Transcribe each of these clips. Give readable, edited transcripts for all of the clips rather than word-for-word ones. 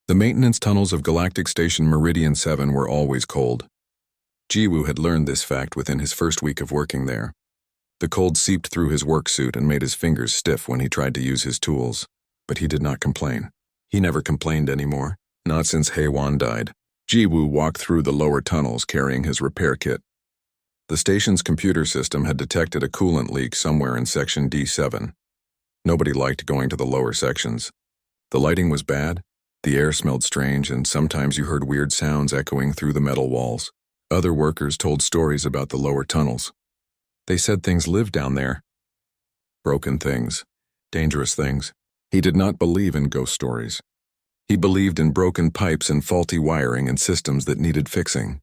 The maintenance tunnels of Galactic Station Meridian 7 were always cold. Jiwoo had learned this fact within his first week of working there. The cold seeped through his work suit and made his fingers stiff when he tried to use his tools. But he did not complain. He never complained anymore, not since Haewon died. Jiwoo walked through the lower tunnels carrying his repair kit. The station's computer system had detected a coolant leak somewhere in section D7. Nobody liked going to the lower sections. The lighting was bad, the air smelled strange, and sometimes you heard weird sounds echoing through the metal walls. Other workers told stories about the lower tunnels. They said things lived down there. Broken things, dangerous things. He did not believe in ghost stories. He believed in broken pipes and faulty wiring and systems that needed fixing.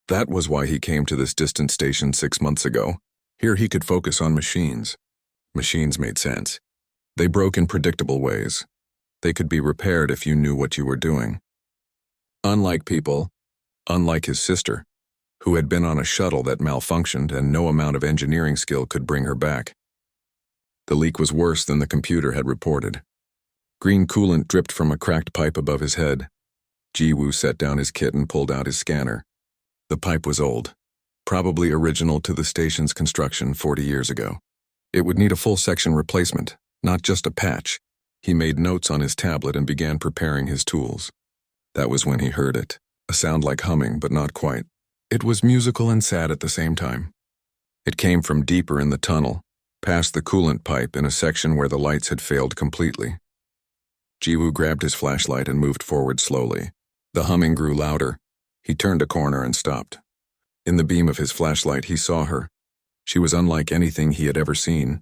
That was why he came to this distant station 6 months ago. Here he could focus on machines. Machines made sense. They broke in predictable ways. They could be repaired if you knew what you were doing. Unlike people, unlike his sister, who had been on a shuttle that malfunctioned and no amount of engineering skill could bring her back. The leak was worse than the computer had reported. Green coolant dripped from a cracked pipe above his head. Jiwoo set down his kit and pulled out his scanner. The pipe was old, probably original to the station's construction 40 years ago. It would need a full section replacement, not just a patch. He made notes on his tablet and began preparing his tools. That was when he heard it, a sound like humming, but not quite. It was musical and sad at the same time. It came from deeper in the tunnel, past the coolant pipe in a section where the lights had failed completely. Jiwoo grabbed his flashlight and moved forward slowly. The humming grew louder. He turned a corner and stopped. In the beam of his flashlight, he saw her. She was unlike anything he had ever seen.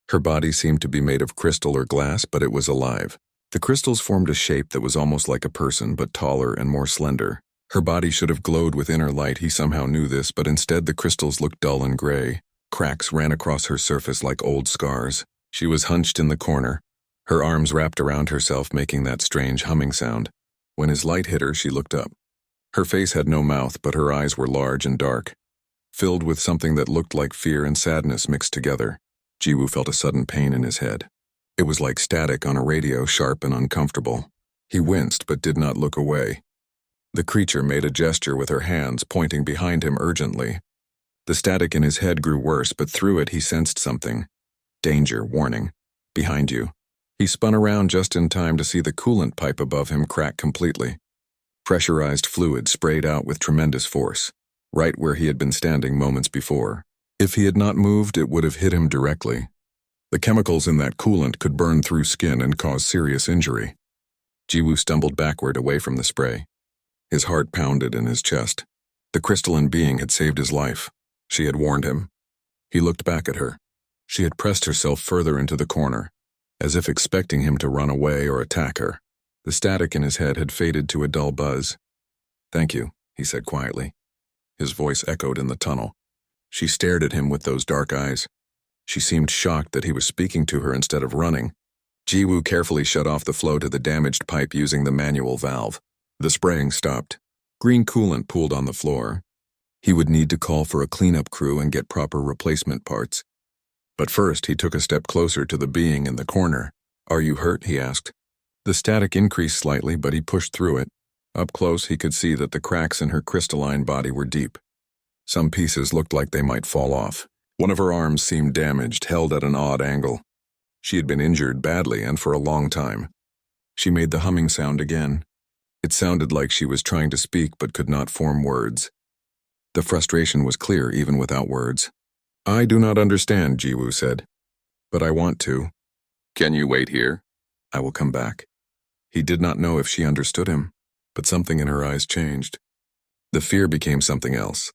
Her body seemed to be made of crystal or glass, but it was alive. The crystals formed a shape that was almost like a person, but taller and more slender. Her body should have glowed with inner light, he somehow knew this, but instead the crystals looked dull and gray. Cracks ran across her surface like old scars. She was hunched in the corner, her arms wrapped around herself, making that strange humming sound. When his light hit her, she looked up. Her face had no mouth, but her eyes were large and dark, filled with something that looked like fear and sadness mixed together. Jiwoo felt a sudden pain in his head. It was like static on a radio, sharp and uncomfortable. He winced but did not look away. The creature made a gesture with her hands, pointing behind him urgently. The static in his head grew worse, but through it he sensed something. Danger, warning. Behind you. He spun around just in time to see the coolant pipe above him crack completely. Pressurized fluid sprayed out with tremendous force, right where he had been standing moments before. If he had not moved, it would have hit him directly. The chemicals in that coolant could burn through skin and cause serious injury. Jiwoo stumbled backward away from the spray. His heart pounded in his chest. The crystalline being had saved his life. She had warned him. He looked back at her. She had pressed herself further into the corner, as if expecting him to run away or attack her. The static in his head had faded to a dull buzz. "Thank you," he said quietly. His voice echoed in the tunnel. She stared at him with those dark eyes. She seemed shocked that he was speaking to her instead of running. Jiwoo carefully shut off the flow to the damaged pipe using the manual valve. The spraying stopped. Green coolant pooled on the floor. He would need to call for a cleanup crew and get proper replacement parts. But first, he took a step closer to the being in the corner. "Are you hurt?" he asked. The static increased slightly, but he pushed through it. Up close, he could see that the cracks in her crystalline body were deep. Some pieces looked like they might fall off. One of her arms seemed damaged, held at an odd angle. She had been injured badly and for a long time. She made the humming sound again. It sounded like she was trying to speak but could not form words. The frustration was clear even without words. "I do not understand," Jiwoo said. "But I want to. Can you wait here? I will come back." He did not know if she understood him, but something in her eyes changed. The fear became something else.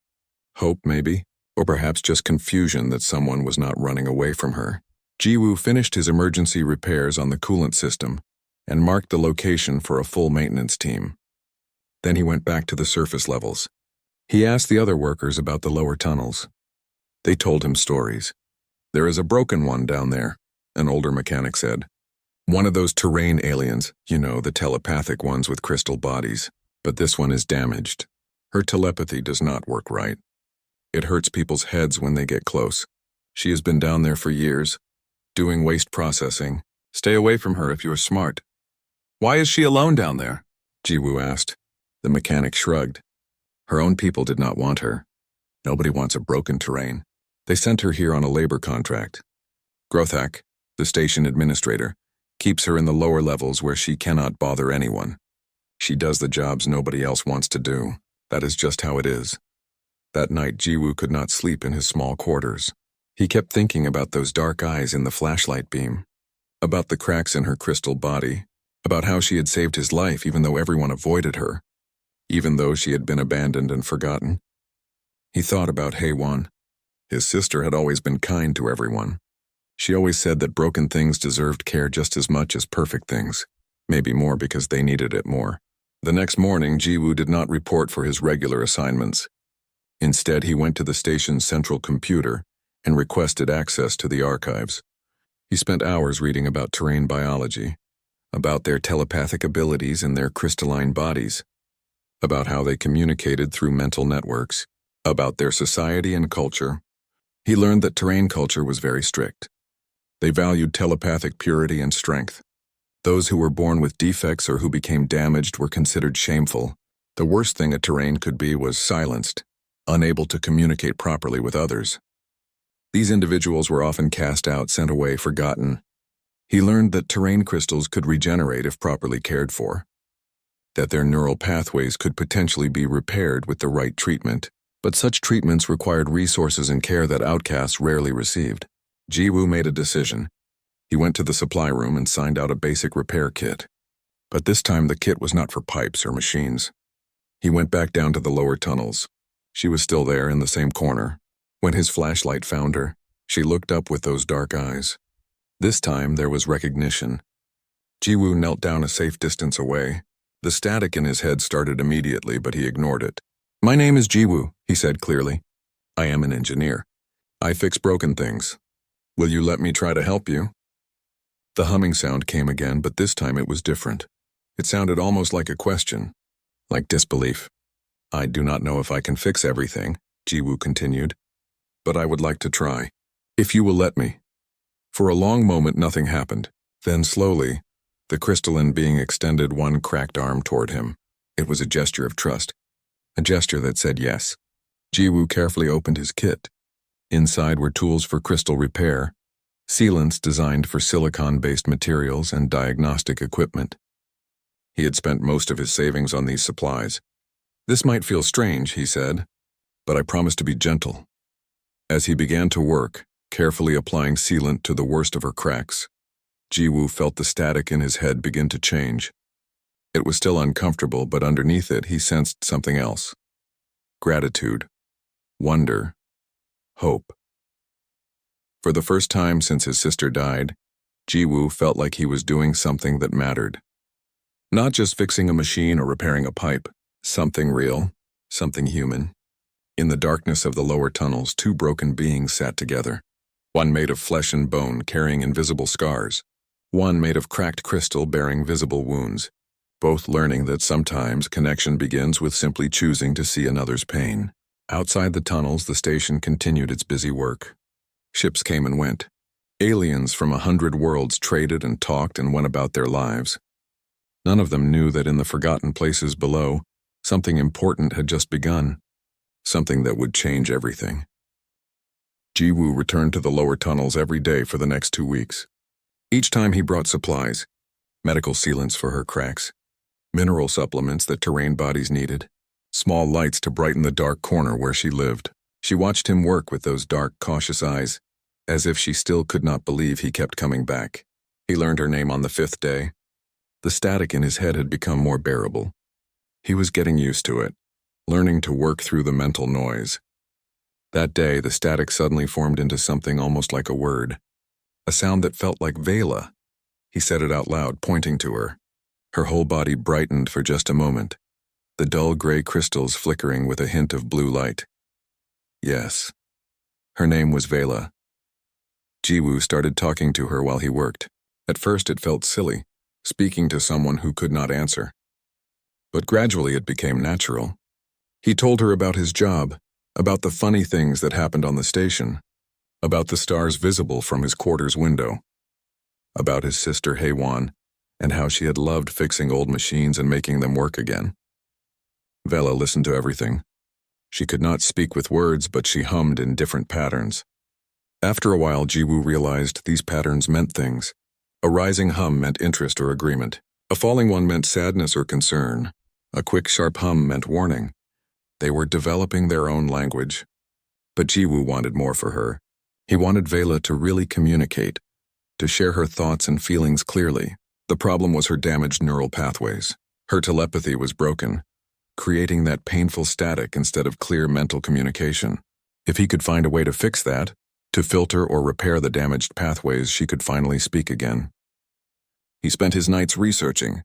Hope, maybe, or perhaps just confusion that someone was not running away from her. Jiwoo finished his emergency repairs on the coolant system and marked the location for a full maintenance team. Then he went back to the surface levels. He asked the other workers about the lower tunnels. They told him stories. "There is a broken one down there," an older mechanic said. "One of those terrain aliens, you know, the telepathic ones with crystal bodies. But this one is damaged. Her telepathy does not work right. It hurts people's heads when they get close. She has been down there for years, doing waste processing. Stay away from her if you are smart." "Why is she alone down there?" Jiwoo asked. The mechanic shrugged. Her own people did not want her. Nobody wants a broken terrain. They sent her here on a labor contract. Grothak, the station administrator, keeps her in the lower levels where she cannot bother anyone. She does the jobs nobody else wants to do. That is just how it is. That night, Jiwoo could not sleep in his small quarters. He kept thinking about those dark eyes in the flashlight beam, about the cracks in her crystal body, about how she had saved his life even though everyone avoided her, even though she had been abandoned and forgotten. He thought about Haewon. His sister had always been kind to everyone. She always said that broken things deserved care just as much as perfect things, maybe more because they needed it more. The next morning, Jiwoo did not report for his regular assignments. Instead, he went to the station's central computer and requested access to the archives. He spent hours reading about terrain biology, about their telepathic abilities and their crystalline bodies, about how they communicated through mental networks, about their society and culture. He learned that terrain culture was very strict. They valued telepathic purity and strength. Those who were born with defects or who became damaged were considered shameful. The worst thing a terrain could be was silenced, unable to communicate properly with others. These individuals were often cast out, sent away, forgotten. He learned that terrain crystals could regenerate if properly cared for, that their neural pathways could potentially be repaired with the right treatment, but such treatments required resources and care that outcasts rarely received. Jiwoo made a decision. He went to the supply room and signed out a basic repair kit. But this time the kit was not for pipes or machines. He went back down to the lower tunnels. She was still there in the same corner. When his flashlight found her, she looked up with those dark eyes. This time there was recognition. Jiwoo knelt down a safe distance away. The static in his head started immediately, but he ignored it. "My name is Jiwoo," he said clearly. "I am an engineer. I fix broken things. Will you let me try to help you?" The humming sound came again, but this time it was different. It sounded almost like a question, like disbelief. "I do not know if I can fix everything," Jiwoo continued, "but I would like to try, if you will let me." For a long moment nothing happened. Then slowly, the crystalline being extended one cracked arm toward him. It was a gesture of trust, a gesture that said yes. Jiwoo carefully opened his kit. Inside were tools for crystal repair, sealants designed for silicon-based materials, and diagnostic equipment. He had spent most of his savings on these supplies. "This might feel strange," he said, "but I promise to be gentle." As he began to work, carefully applying sealant to the worst of her cracks, Jiwoo felt the static in his head begin to change. It was still uncomfortable, but underneath it he sensed something else. Gratitude, wonder, hope. For the first time since his sister died, Jiwoo felt like he was doing something that mattered. Not just fixing a machine or repairing a pipe, something real, something human. In the darkness of the lower tunnels, two broken beings sat together. One made of flesh and bone, carrying invisible scars. One made of cracked crystal, bearing visible wounds. Both learning that sometimes connection begins with simply choosing to see another's pain. Outside the tunnels, the station continued its busy work. Ships came and went. Aliens from 100 worlds traded and talked and went about their lives. None of them knew that in the forgotten places below, something important had just begun, something that would change everything. Jiwoo returned to the lower tunnels every day for the next 2 weeks. Each time he brought supplies, medical sealants for her cracks, mineral supplements that terrain bodies needed, small lights to brighten the dark corner where she lived. She watched him work with those dark, cautious eyes, as if she still could not believe he kept coming back. He learned her name on the 5th day. The static in his head had become more bearable. He was getting used to it, learning to work through the mental noise. That day, the static suddenly formed into something almost like a word, a sound that felt like Vela. He said it out loud, pointing to her. Her whole body brightened for just a moment, the dull gray crystals flickering with a hint of blue light. Yes, her name was Vela. Jiwoo started talking to her while he worked. At first it felt silly, speaking to someone who could not answer. But gradually it became natural. He told her about his job, about the funny things that happened on the station, about the stars visible from his quarters window, about his sister Haewon, and how she had loved fixing old machines and making them work again. Vela listened to everything. She could not speak with words, but she hummed in different patterns. After a while, Jiwoo realized these patterns meant things. A rising hum meant interest or agreement. A falling one meant sadness or concern. A quick, sharp hum meant warning. They were developing their own language. But Jiwoo wanted more for her. He wanted Vela to really communicate, to share her thoughts and feelings clearly. The problem was her damaged neural pathways. Her telepathy was broken, creating that painful static instead of clear mental communication. If he could find a way to fix that, to filter or repair the damaged pathways, she could finally speak again. He spent his nights researching.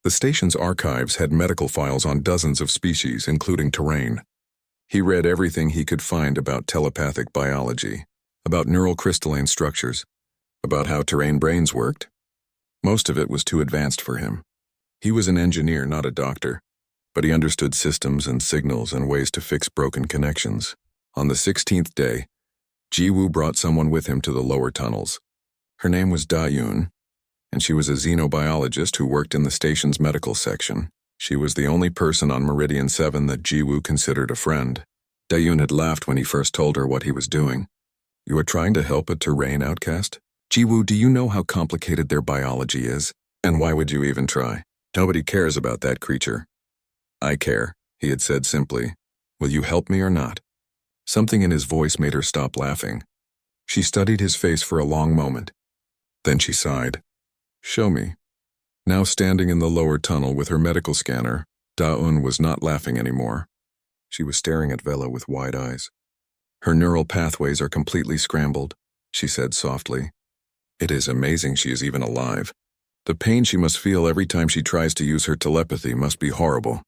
The station's archives had medical files on dozens of species, including terrain. He read everything he could find about telepathic biology, about neural crystalline structures, about how terrain brains worked. Most of it was too advanced for him. He was an engineer, not a doctor, but he understood systems and signals and ways to fix broken connections. On the 16th day, Jiwoo brought someone with him to the lower tunnels. Her name was Da-yoon, and she was a xenobiologist who worked in the station's medical section. She was the only person on Meridian 7 that Jiwoo considered a friend. Da-yoon had laughed when he first told her what he was doing. "You are trying to help a terrain outcast? Jiwoo, do you know how complicated their biology is? And why would you even try? Nobody cares about that creature." "I care," he had said simply. "Will you help me or not?" Something in his voice made her stop laughing. She studied his face for a long moment. Then she sighed. "Show me." Now standing in the lower tunnel with her medical scanner, Da-eun was not laughing anymore. She was staring at Vela with wide eyes. "Her neural pathways are completely scrambled," she said softly. "It is amazing she is even alive. The pain she must feel every time she tries to use her telepathy must be horrible."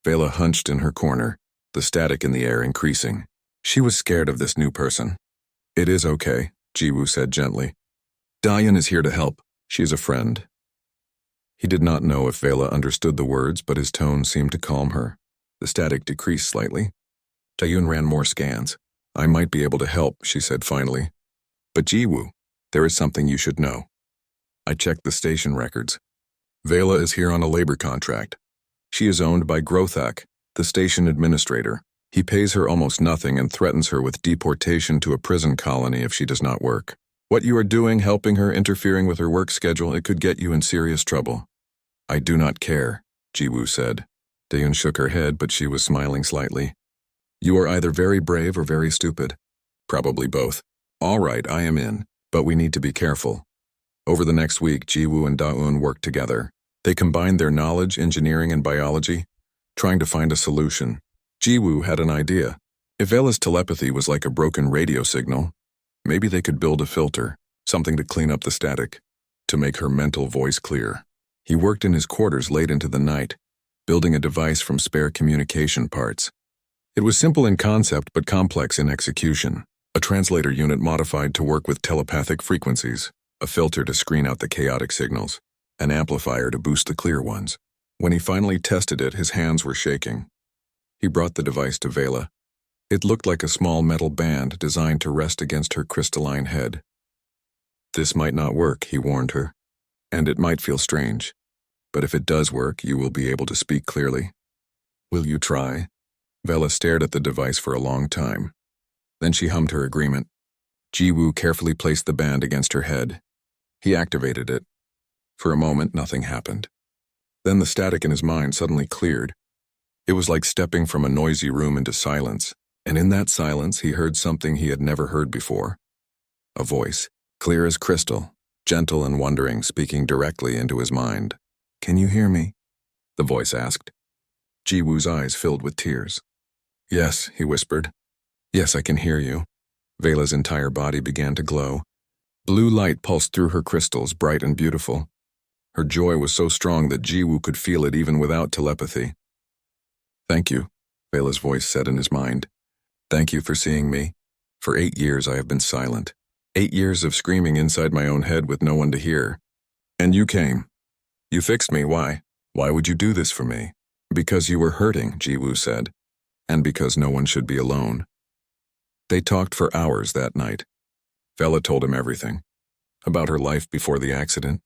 Vela hunched in her corner, the static in the air increasing. She was scared of this new person. "It is okay," Jiwoo said gently. "Da-yoon is here to help. She is a friend." He did not know if Vela understood the words, but his tone seemed to calm her. The static decreased slightly. Da-yoon ran more scans. "I might be able to help," she said finally. "But Jiwoo, there is something you should know." I checked the station records. Vela is here on a labor contract. She is owned by Grothak, the station administrator. He pays her almost nothing and threatens her with deportation to a prison colony if she does not work. What you are doing, helping her, interfering with her work schedule, it could get you in serious trouble. "I do not care," Jiwoo said. Da-yoon shook her head, but she was smiling slightly. "You are either very brave or very stupid. Probably both. All right, I am in, but we need to be careful." Over the next week, Jiwoo and Da-eun worked together. They combined their knowledge, engineering, and biology, trying to find a solution. Jiwoo had an idea. If Vela's telepathy was like a broken radio signal, maybe they could build a filter, something to clean up the static, to make her mental voice clear. He worked in his quarters late into the night, building a device from spare communication parts. It was simple in concept but complex in execution. A translator unit modified to work with telepathic frequencies, a filter to screen out the chaotic signals, an amplifier to boost the clear ones. When he finally tested it, his hands were shaking. He brought the device to Vela. It looked like a small metal band designed to rest against her crystalline head. "This might not work," he warned her, "and it might feel strange. But if it does work, you will be able to speak clearly. Will you try?" Vela stared at the device for a long time. Then she hummed her agreement. Jiwoo carefully placed the band against her head. He activated it. For a moment, nothing happened. Then the static in his mind suddenly cleared. It was like stepping from a noisy room into silence, and in that silence he heard something he had never heard before. A voice, clear as crystal, gentle and wondering, speaking directly into his mind. "Can you hear me?" the voice asked. Jiwoo's eyes filled with tears. "Yes," he whispered. "Yes, I can hear you." Vela's entire body began to glow. Blue light pulsed through her crystals, bright and beautiful. Her joy was so strong that Jiwoo could feel it even without telepathy. "Thank you," Vela's voice said in his mind. "Thank you for seeing me. For 8 years I have been silent. 8 years of screaming inside my own head with no one to hear. And you came. You fixed me. Why? Why would you do this for me?" "Because you were hurting," Jiwoo said. "And because no one should be alone." They talked for hours that night. Vela told him everything. About her life before the accident,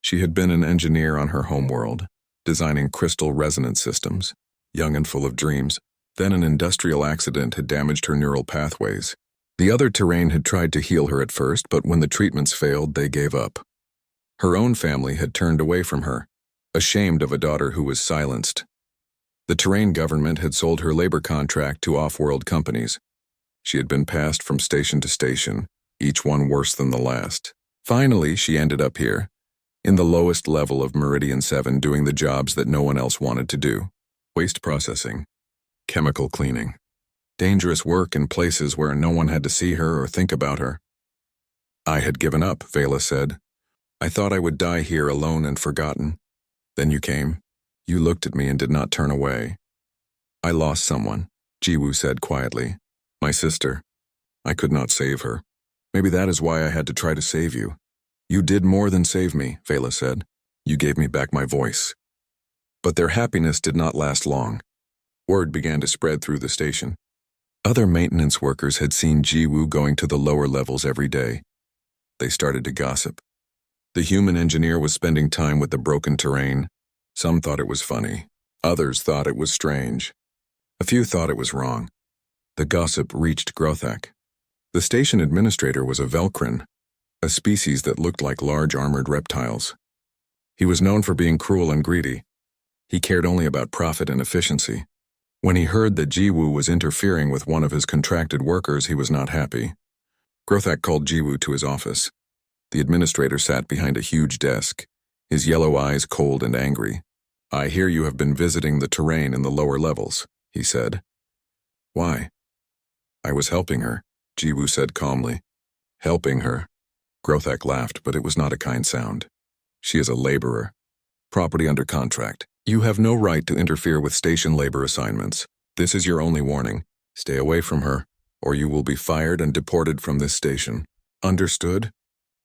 She had been an engineer on her homeworld, designing crystal resonance systems, young and full of dreams. Then an industrial accident had damaged her neural pathways. The other terrain had tried to heal her at first, but when the treatments failed, they gave up. Her own family had turned away from her, ashamed of a daughter who was silenced. The terrain government had sold her labor contract to off-world companies. She had been passed from station to station, each one worse than the last. Finally, she ended up here, in the lowest level of Meridian 7, doing the jobs that no one else wanted to do. Waste processing, chemical cleaning, dangerous work in places where no one had to see her or think about her. I had given up, Vela said. I thought I would die here alone and forgotten. Then you came. You looked at me and did not turn away. I lost someone, Jiwoo said quietly. My sister. I could not save her. Maybe that is why I had to try to save you. You did more than save me, Vela said. You gave me back my voice. But their happiness did not last long. Word began to spread through the station. Other maintenance workers had seen Jiwoo going to the lower levels every day. They started to gossip. The human engineer was spending time with the broken terrain. Some thought it was funny. Others thought it was strange. A few thought it was wrong. The gossip reached Grothak. The station administrator was a Velcrin, a species that looked like large armored reptiles. He was known for being cruel and greedy. He cared only about profit and efficiency. When he heard that Jiwoo was interfering with one of his contracted workers, he was not happy. Grothak called Jiwoo to his office. The administrator sat behind a huge desk, his yellow eyes cold and angry. I hear you have been visiting the terrain in the lower levels, he said. Why? I was helping her, Jiwoo said calmly. Helping her? Grothak laughed, but it was not a kind sound. She is a laborer. Property under contract. You have no right to interfere with station labor assignments. This is your only warning. Stay away from her, or you will be fired and deported from this station. Understood?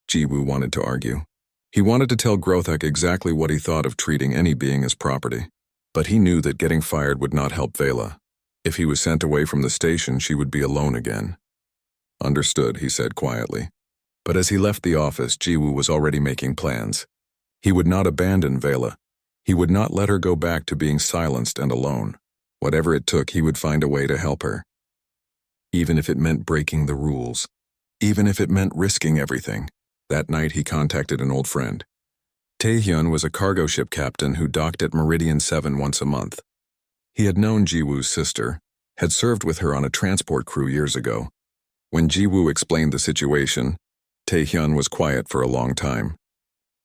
Jiwoo wanted to argue. He wanted to tell Grothak exactly what he thought of treating any being as property. But he knew that getting fired would not help Vela. If he was sent away from the station, she would be alone again. Understood, he said quietly. But as he left the office, Jiwoo was already making plans. He would not abandon Vela. He would not let her go back to being silenced and alone. Whatever it took, he would find a way to help her. Even if it meant breaking the rules. Even if it meant risking everything. That night, he contacted an old friend. Taehyun was a cargo ship captain who docked at Meridian 7 once a month. He had known Jiwoo's sister, had served with her on a transport crew years ago. When Jiwoo explained the situation, Taehyun was quiet for a long time.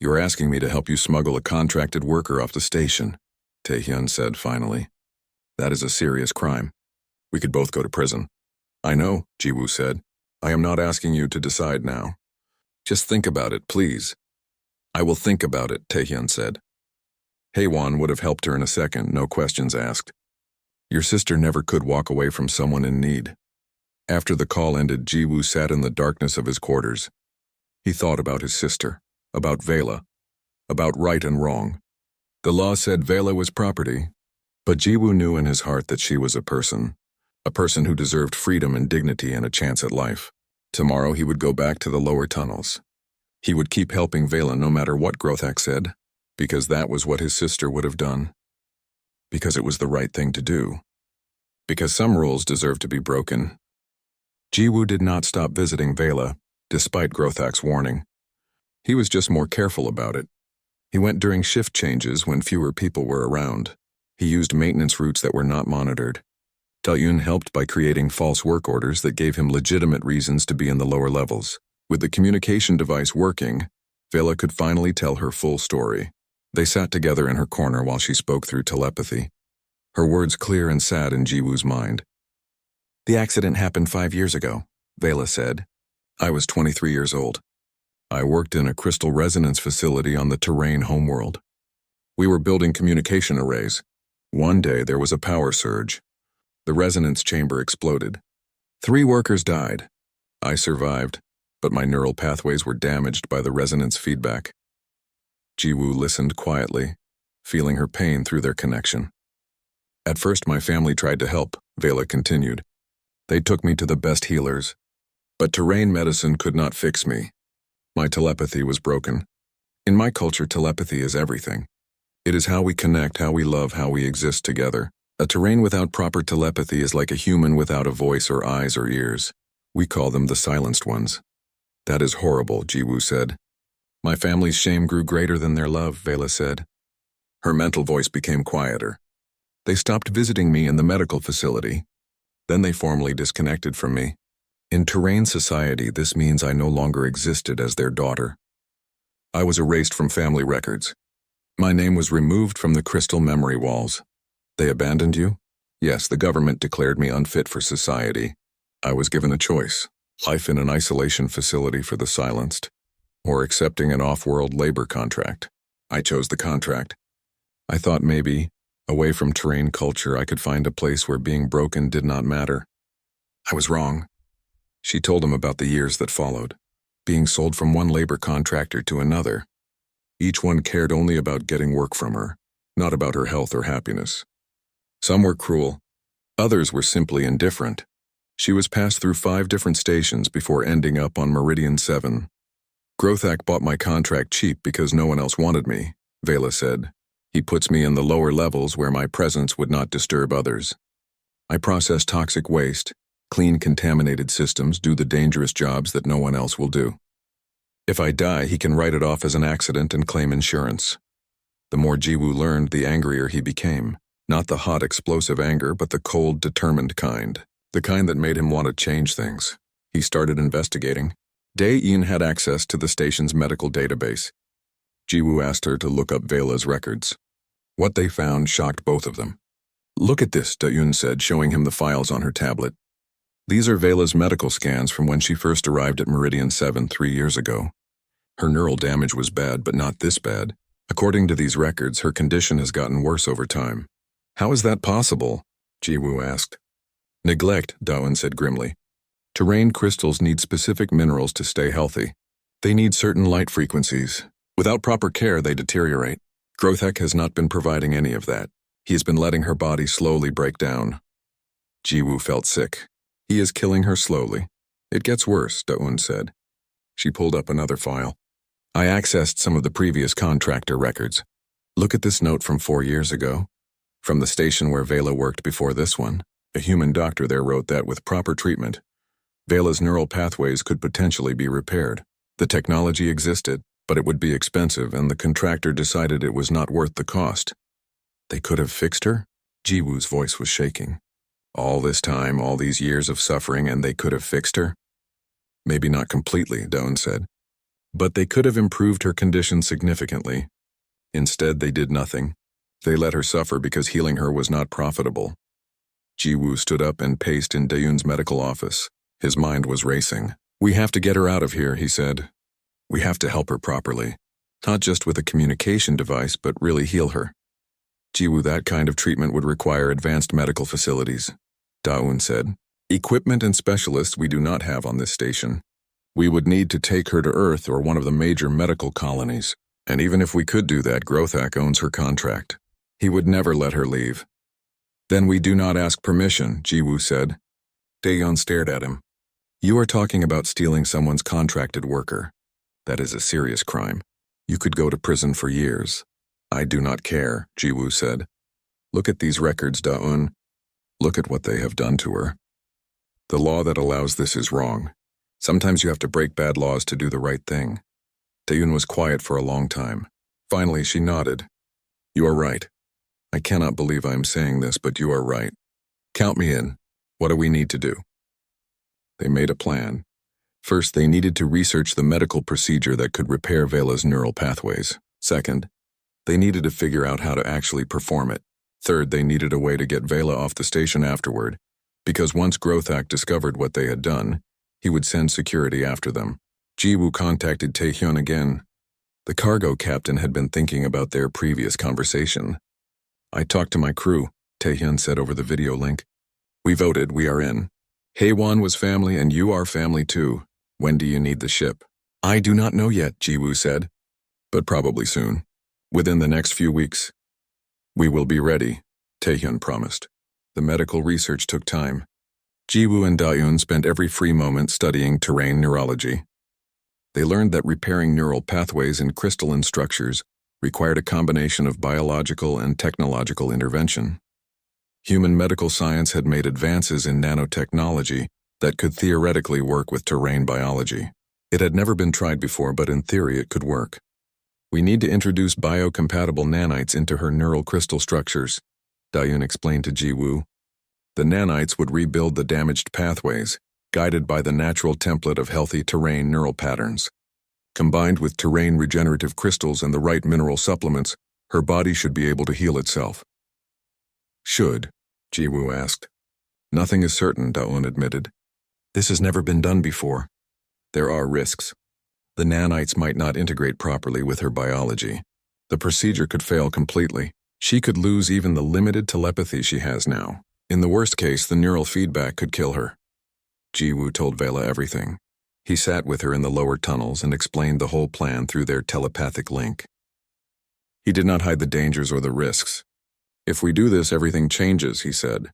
You're asking me to help you smuggle a contracted worker off the station, Taehyun said finally. That is a serious crime. We could both go to prison. I know, Jiwoo said. I am not asking you to decide now. Just think about it, please. I will think about it, Taehyun said. Haewon would have helped her in a second, no questions asked. Your sister never could walk away from someone in need. After the call ended, Jiwoo sat in the darkness of his quarters. He thought about his sister, about Vela, about right and wrong. The law said Vela was property, but Jiwoo knew in his heart that she was a person who deserved freedom and dignity and a chance at life. Tomorrow he would go back to the lower tunnels. He would keep helping Vela no matter what Grothak said, because that was what his sister would have done. Because it was the right thing to do. Because some rules deserve to be broken. Jiwoo did not stop visiting Vela, despite Grothak's warning. He was just more careful about it. He went during shift changes when fewer people were around. He used maintenance routes that were not monitored. Taehyun helped by creating false work orders that gave him legitimate reasons to be in the lower levels. With the communication device working, Vela could finally tell her full story. They sat together in her corner while she spoke through telepathy. Her words clear and sad in Jiwoo's mind. The accident happened 5 years ago, Vela said. I was 23 years old. I worked in a crystal resonance facility on the terrain homeworld. We were building communication arrays. One day there was a power surge. The resonance chamber exploded. 3 workers died. I survived, but my neural pathways were damaged by the resonance feedback. Jiwoo listened quietly, feeling her pain through their connection. At first my family tried to help, Vela continued. They took me to the best healers. But terrain medicine could not fix me. My telepathy was broken. In my culture, telepathy is everything. It is how we connect, how we love, how we exist together. A terrain without proper telepathy is like a human without a voice or eyes or ears. We call them the silenced ones. That is horrible, Jiwoo said. My family's shame grew greater than their love, Vela said. Her mental voice became quieter. They stopped visiting me in the medical facility. Then they formally disconnected from me. In Terrain society, this means I no longer existed as their daughter. I was erased from family records. My name was removed from the crystal memory walls. They abandoned you? Yes, the government declared me unfit for society. I was given a choice: life in an isolation facility for the silenced, or accepting an off-world labor contract. I chose the contract. I thought maybe, away from Terrain culture, I could find a place where being broken did not matter. I was wrong. She told him about the years that followed, being sold from one labor contractor to another. Each one cared only about getting work from her, not about her health or happiness. Some were cruel. Others were simply indifferent. She was passed through 5 different stations before ending up on Meridian 7. Grothak bought my contract cheap because no one else wanted me, Vela said. He puts me in the lower levels where my presence would not disturb others. I process toxic waste, clean contaminated systems, do the dangerous jobs that no one else will do. If I die, he can write it off as an accident and claim insurance. The more Jiwoo learned, the angrier he became. Not the hot, explosive anger, but the cold, determined kind. The kind that made him want to change things. He started investigating. Dae-in had access to the station's medical database. Jiwoo asked her to look up Vela's records. What they found shocked both of them. Look at this, Dae-in said, showing him the files on her tablet. These are Vela's medical scans from when she first arrived at Meridian 7 3 years ago. Her neural damage was bad, but not this bad. According to these records, her condition has gotten worse over time. How is that possible? Jiwoo asked. Neglect, Dae-in said grimly. Terrain crystals need specific minerals to stay healthy. They need certain light frequencies. Without proper care, they deteriorate. Grothak has not been providing any of that. He has been letting her body slowly break down. Jiwoo felt sick. He is killing her slowly. It gets worse, Dae-in said. She pulled up another file. I accessed some of the previous contractor records. Look at this note from 4 years ago. From the station where Vela worked before this one. A human doctor there wrote that with proper treatment, Vela's neural pathways could potentially be repaired. The technology existed, but it would be expensive, and the contractor decided it was not worth the cost. They could have fixed her? Jiwoo's voice was shaking. All this time, all these years of suffering, and they could have fixed her? Maybe not completely, Dae-in said. But they could have improved her condition significantly. Instead, they did nothing. They let her suffer because healing her was not profitable. Jiwoo stood up and paced in Dae-in's medical office. His mind was racing. We have to get her out of here, he said. We have to help her properly. Not just with a communication device, but really heal her. Jiwoo, that kind of treatment would require advanced medical facilities, Dae-in said. Equipment and specialists we do not have on this station. We would need to take her to Earth or one of the major medical colonies. And even if we could do that, Grothak owns her contract. He would never let her leave. Then we do not ask permission, Jiwoo said. Dae-in stared at him. You are talking about stealing someone's contracted worker. That is a serious crime. You could go to prison for years. I do not care, Jiwoo said. Look at these records, Dae-in. Look at what they have done to her. The law that allows this is wrong. Sometimes you have to break bad laws to do the right thing. Dae-in was quiet for a long time. Finally, she nodded. You are right. I cannot believe I am saying this, but you are right. Count me in. What do we need to do? They made a plan. First, they needed to research the medical procedure that could repair Vela's neural pathways. Second, they needed to figure out how to actually perform it. Third, they needed a way to get Vela off the station afterward, because once Grothak discovered what they had done, he would send security after them. Jiwoo contacted Taehyun again. The cargo captain had been thinking about their previous conversation. I talked to my crew, Taehyun said over the video link. We voted, we are in. Haewon was family and you are family too. When do you need the ship? I do not know yet, Jiwoo said. But probably soon. Within the next few weeks. We will be ready, Taehyun promised. The medical research took time. Jiwoo and Dae-in spent every free moment studying terrain neurology. They learned that repairing neural pathways in crystalline structures required a combination of biological and technological intervention. Human medical science had made advances in nanotechnology that could theoretically work with terrain biology. It had never been tried before, but in theory it could work. We need to introduce biocompatible nanites into her neural crystal structures, Dayun explained to Jiwoo. The nanites would rebuild the damaged pathways, guided by the natural template of healthy terrain neural patterns. Combined with terrain regenerative crystals and the right mineral supplements, her body should be able to heal itself. Should? Jiwoo asked. Nothing is certain, Dayun admitted. This has never been done before. There are risks. The nanites might not integrate properly with her biology. The procedure could fail completely. She could lose even the limited telepathy she has now. In the worst case, the neural feedback could kill her. Jiwoo told Vela everything. He sat with her in the lower tunnels and explained the whole plan through their telepathic link. He did not hide the dangers or the risks. If we do this, everything changes, he said.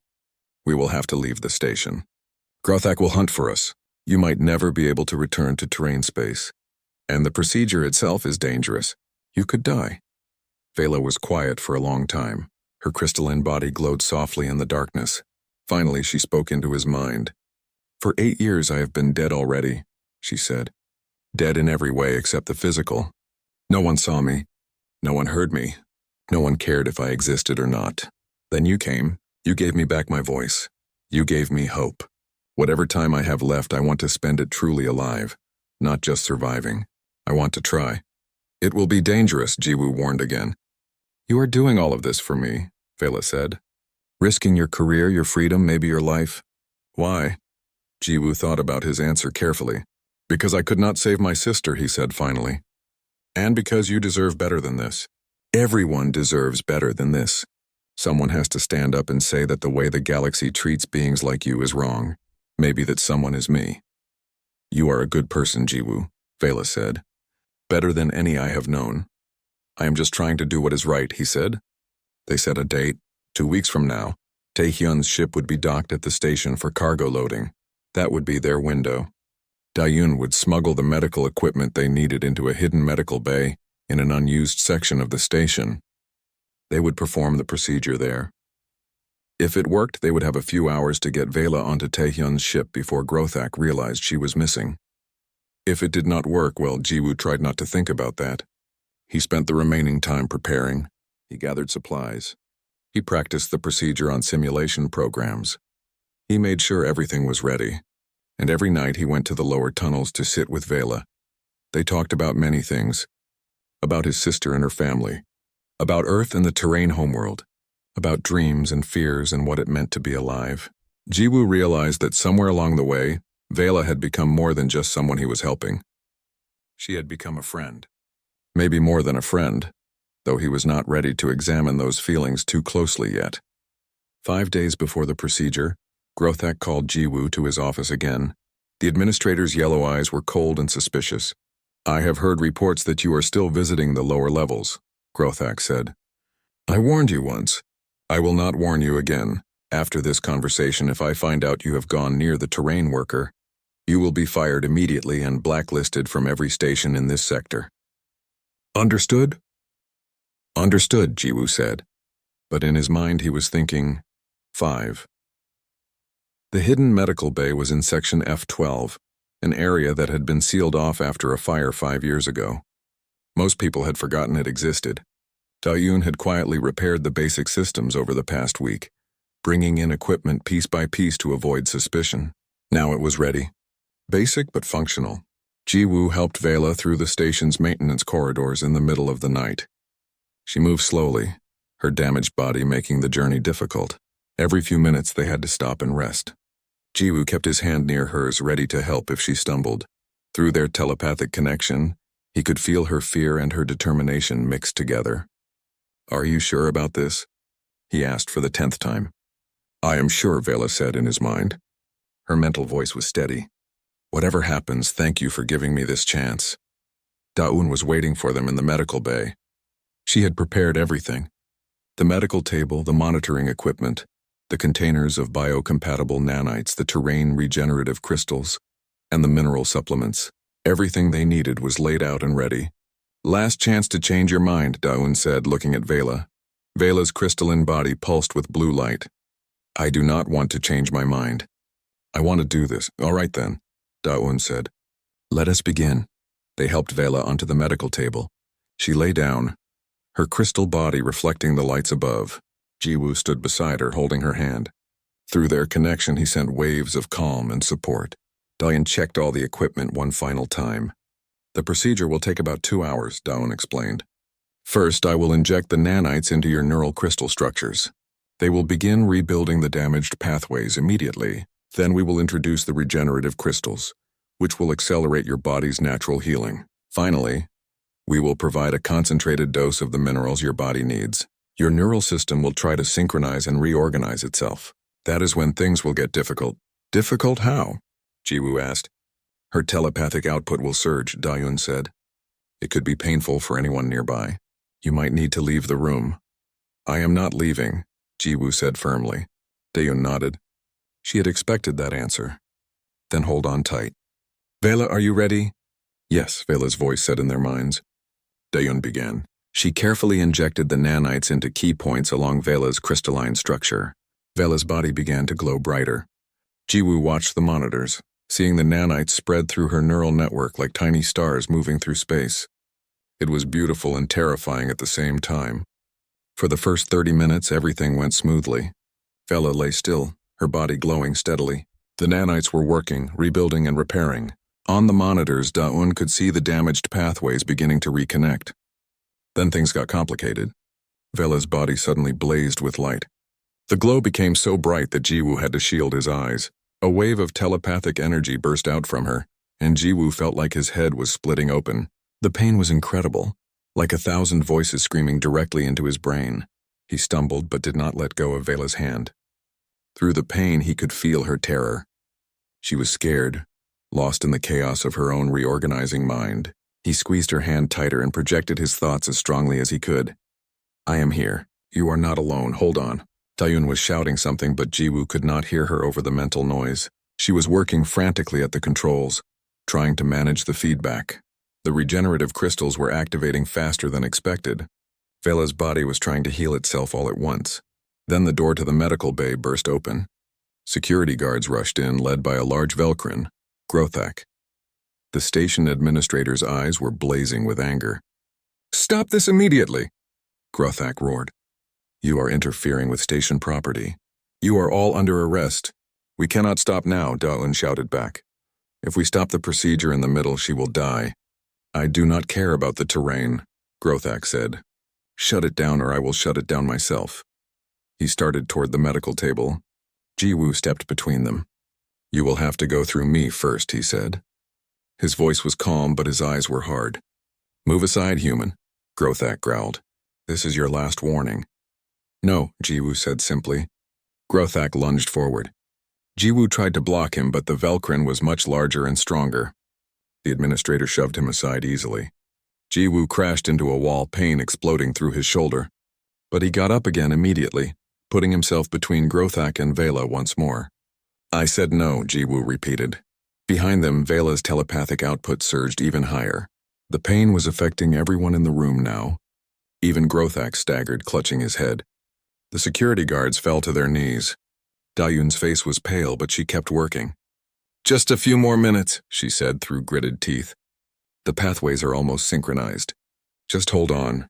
We will have to leave the station. Grothak will hunt for us. You might never be able to return to terrain space. And the procedure itself is dangerous. You could die. Vela was quiet for a long time. Her crystalline body glowed softly in the darkness. Finally, she spoke into his mind. For 8 years I have been dead already, she said. Dead in every way except the physical. No one saw me. No one heard me. No one cared if I existed or not. Then you came. You gave me back my voice. You gave me hope. Whatever time I have left, I want to spend it truly alive, not just surviving. I want to try. It will be dangerous, Jiwoo warned again. You are doing all of this for me, Vela said. Risking your career, your freedom, maybe your life. Why? Jiwoo thought about his answer carefully. Because I could not save my sister, he said finally. And because you deserve better than this. Everyone deserves better than this. Someone has to stand up and say that the way the galaxy treats beings like you is wrong. Maybe that someone is me. You are a good person, Jiwoo, Vela said. Better than any I have known. I am just trying to do what is right, he said. They set a date. 2 weeks from now, Taehyun's ship would be docked at the station for cargo loading. That would be their window. Dayun would smuggle the medical equipment they needed into a hidden medical bay in an unused section of the station. They would perform the procedure there. If it worked, they would have a few hours to get Vela onto Taehyun's ship before Grothak realized she was missing. If it did not work, well, Jiwoo tried not to think about that. He spent the remaining time preparing. He gathered supplies. He practiced the procedure on simulation programs. He made sure everything was ready. And every night he went to the lower tunnels to sit with Vela. They talked about many things. About his sister and her family. About Earth and the terrain homeworld. About dreams and fears and what it meant to be alive. Jiwoo realized that somewhere along the way, Vela had become more than just someone he was helping. She had become a friend. Maybe more than a friend, though he was not ready to examine those feelings too closely yet. 5 days before the procedure, Grothak called Jiwoo to his office again. The administrator's yellow eyes were cold and suspicious. I have heard reports that you are still visiting the lower levels, Grothak said. I warned you once. I will not warn you again. After this conversation, if I find out you have gone near the terrain worker, you will be fired immediately and blacklisted from every station in this sector. Understood? Understood, Jiwoo said. But in his mind he was thinking, 5. The hidden medical bay was in section F12, an area that had been sealed off after a fire 5 years ago. Most people had forgotten it existed. Dayun had quietly repaired the basic systems over the past week, bringing in equipment piece by piece to avoid suspicion. Now it was ready. Basic but functional. Jiwoo helped Vela through the station's maintenance corridors in the middle of the night. She moved slowly, her damaged body making the journey difficult. Every few minutes they had to stop and rest. Jiwoo kept his hand near hers, ready to help if she stumbled. Through their telepathic connection, he could feel her fear and her determination mixed together. Are you sure about this? He asked for the 10th time. I am sure, Vela said in his mind. Her mental voice was steady. Whatever happens, thank you for giving me this chance. Dayun was waiting for them in the medical bay. She had prepared everything. The medical table, the monitoring equipment, the containers of biocompatible nanites, the terrain regenerative crystals, and the mineral supplements. Everything they needed was laid out and ready. Last chance to change your mind, Daun said, looking at Vela. Vela's crystalline body pulsed with blue light. I do not want to change my mind. I want to do this. All right then, Daun said. Let us begin. They helped Vela onto the medical table. She lay down, her crystal body reflecting the lights above. Jiwoo stood beside her, holding her hand. Through their connection, he sent waves of calm and support. Daun checked all the equipment one final time. The procedure will take about 2 hours, Daun explained. First, I will inject the nanites into your neural crystal structures. They will begin rebuilding the damaged pathways immediately. Then we will introduce the regenerative crystals, which will accelerate your body's natural healing. Finally, we will provide a concentrated dose of the minerals your body needs. Your neural system will try to synchronize and reorganize itself. That is when things will get difficult. Difficult how? Jiwoo asked. Her telepathic output will surge, Daun said. It could be painful for anyone nearby. You might need to leave the room. I am not leaving, Jiwoo said firmly. Daun nodded. She had expected that answer. Then hold on tight. Vela, are you ready? Yes, Vela's voice said in their minds. Daun began. She carefully injected the nanites into key points along Vela's crystalline structure. Vela's body began to glow brighter. Jiwoo watched the monitors, seeing the nanites spread through her neural network like tiny stars moving through space. It was beautiful and terrifying at the same time. For the first 30 minutes, everything went smoothly. Vela lay still, her body glowing steadily. The nanites were working, rebuilding and repairing. On the monitors, Daun could see the damaged pathways beginning to reconnect. Then things got complicated. Vela's body suddenly blazed with light. The glow became so bright that Jiwoo had to shield his eyes. A wave of telepathic energy burst out from her, and Jiwoo felt like his head was splitting open. The pain was incredible, like 1,000 voices screaming directly into his brain. He stumbled but did not let go of Vela's hand. Through the pain, he could feel her terror. She was scared, lost in the chaos of her own reorganizing mind. He squeezed her hand tighter and projected his thoughts as strongly as he could. I am here. You are not alone. Hold on. Daun was shouting something, but Jiwoo could not hear her over the mental noise. She was working frantically at the controls, trying to manage the feedback. The regenerative crystals were activating faster than expected. Vela's body was trying to heal itself all at once. Then the door to the medical bay burst open. Security guards rushed in, led by a large Velcrin, Grothak. The station administrator's eyes were blazing with anger. Stop this immediately, Grothak roared. You are interfering with station property. You are all under arrest. We cannot stop now, Daun shouted back. If we stop the procedure in the middle, she will die. I do not care about the terrain, Grothak said. Shut it down or I will shut it down myself. He started toward the medical table. Jiwoo stepped between them. You will have to go through me first, he said. His voice was calm, but his eyes were hard. Move aside, human, Grothak growled. This is your last warning. No, Jiwoo said simply. Grothak lunged forward. Jiwoo tried to block him, but the Velcrin was much larger and stronger. The administrator shoved him aside easily. Jiwoo crashed into a wall, pain exploding through his shoulder. But he got up again immediately, putting himself between Grothak and Vela once more. I said no, Jiwoo repeated. Behind them, Vela's telepathic output surged even higher. The pain was affecting everyone in the room now. Even Grothak staggered, clutching his head. The security guards fell to their knees. Daeun's face was pale, but she kept working. Just a few more minutes, she said through gritted teeth. The pathways are almost synchronized. Just hold on.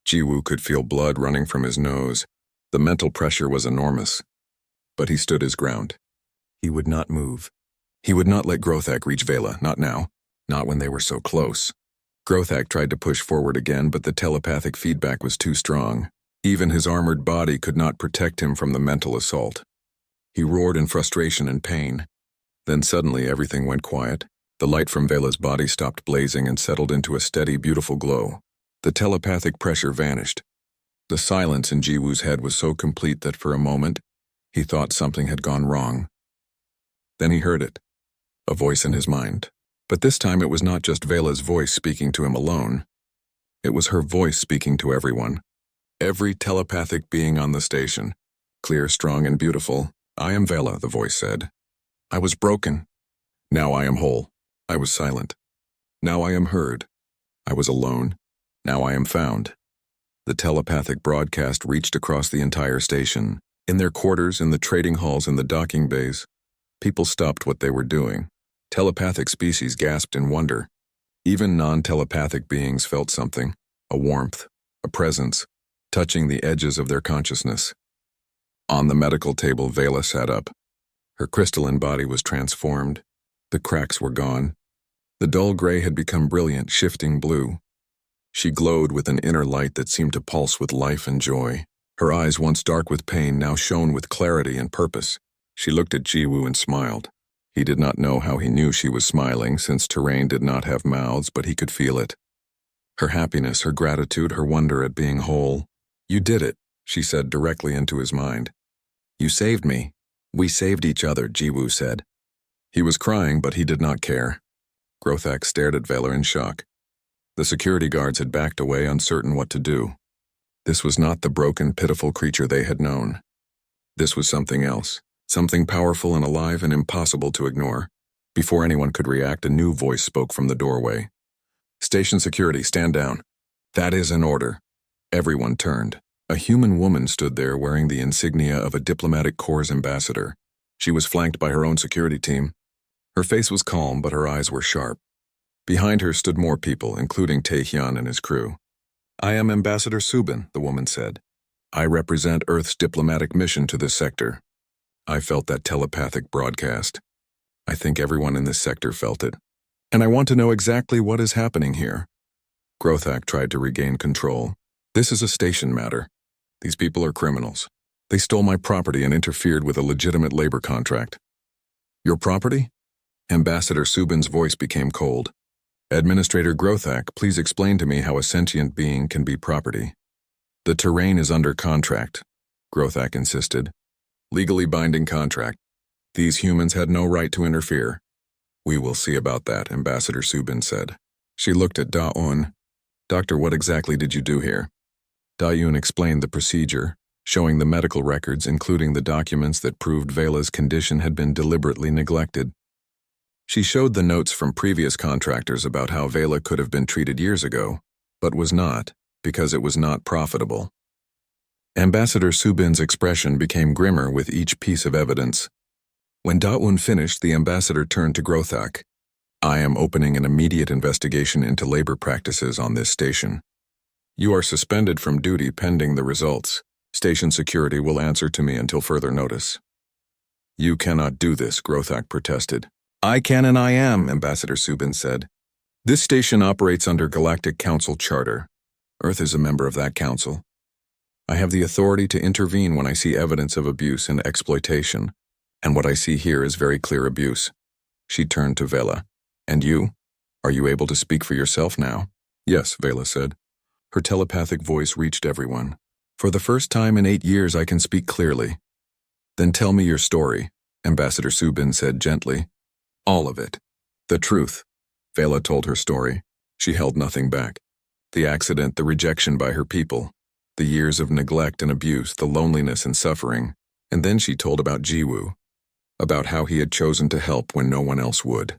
Jiwoo could feel blood running from his nose. The mental pressure was enormous. But he stood his ground. He would not move. He would not let Grothak reach Vela, not now, not when they were so close. Grothak tried to push forward again, but the telepathic feedback was too strong. Even his armored body could not protect him from the mental assault. He roared in frustration and pain. Then suddenly everything went quiet. The light from Vela's body stopped blazing and settled into a steady, beautiful glow. The telepathic pressure vanished. The silence in Jiwoo's head was so complete that for a moment, he thought something had gone wrong. Then he heard it, a voice in his mind. But this time it was not just Vela's voice speaking to him alone. It was her voice speaking to everyone. Every telepathic being on the station. Clear, strong, and beautiful. I am Vela, the voice said. I was broken. Now I am whole. I was silent. Now I am heard. I was alone. Now I am found. The telepathic broadcast reached across the entire station. In their quarters, in the trading halls, in the docking bays, people stopped what they were doing. Telepathic species gasped in wonder. Even non-telepathic beings felt something, a warmth, a presence, touching the edges of their consciousness. On the medical table, Vela sat up. Her crystalline body was transformed. The cracks were gone. The dull gray had become brilliant, shifting blue. She glowed with an inner light that seemed to pulse with life and joy. Her eyes, once dark with pain, now shone with clarity and purpose. She looked at Jiwoo and smiled. He did not know how he knew she was smiling, since terrain did not have mouths, but he could feel it. Her happiness, her gratitude, her wonder at being whole. "You did it," she said directly into his mind. "You saved me. We saved each other," Jiwoo said. He was crying, but he did not care. Grothak stared at Vela in shock. The security guards had backed away, uncertain what to do. This was not the broken, pitiful creature they had known. This was something else, something powerful and alive and impossible to ignore. Before anyone could react, a new voice spoke from the doorway. "Station security, stand down." "That is an order." Everyone turned. A human woman stood there wearing the insignia of a diplomatic corps ambassador. She was flanked by her own security team. Her face was calm, but her eyes were sharp. Behind her stood more people, including Taehyun and his crew. "I am Ambassador Subin," the woman said. "I represent Earth's diplomatic mission to this sector." I felt that telepathic broadcast. I think everyone in this sector felt it. "And I want to know exactly what is happening here." Grothak tried to regain control. "This is a station matter. These people are criminals. They stole my property and interfered with a legitimate labor contract." "Your property?" Ambassador Subin's voice became cold. "Administrator Grothak, please explain to me how a sentient being can be property." "The terrain is under contract," Grothak insisted. "Legally binding contract. These humans had no right to interfere." "We will see about that," Ambassador Subin said. She looked at Da-un. "Doctor, what exactly did you do here?" Da-un explained the procedure, showing the medical records, including the documents that proved Vela's condition had been deliberately neglected. She showed the notes from previous contractors about how Vela could have been treated years ago, but was not, because it was not profitable. Ambassador Subin's expression became grimmer with each piece of evidence. When Da-un finished, the ambassador turned to Grothak. "I am opening an immediate investigation into labor practices on this station. You are suspended from duty pending the results. Station security will answer to me until further notice." "You cannot do this," Grothak protested. "I can and I am," Ambassador Subin said. "This station operates under Galactic Council Charter. Earth is a member of that council. I have the authority to intervene when I see evidence of abuse and exploitation, and what I see here is very clear abuse." She turned to Vela. "And you? Are you able to speak for yourself now?" "Yes," Vela said. Her telepathic voice reached everyone. "For the first time in 8 years, I can speak clearly." "Then tell me your story," Ambassador Subin said gently. "All of it. The truth." Vela told her story. She held nothing back. The accident, the rejection by her people, the years of neglect and abuse, the loneliness and suffering, and then she told about Jiwoo, about how he had chosen to help when no one else would,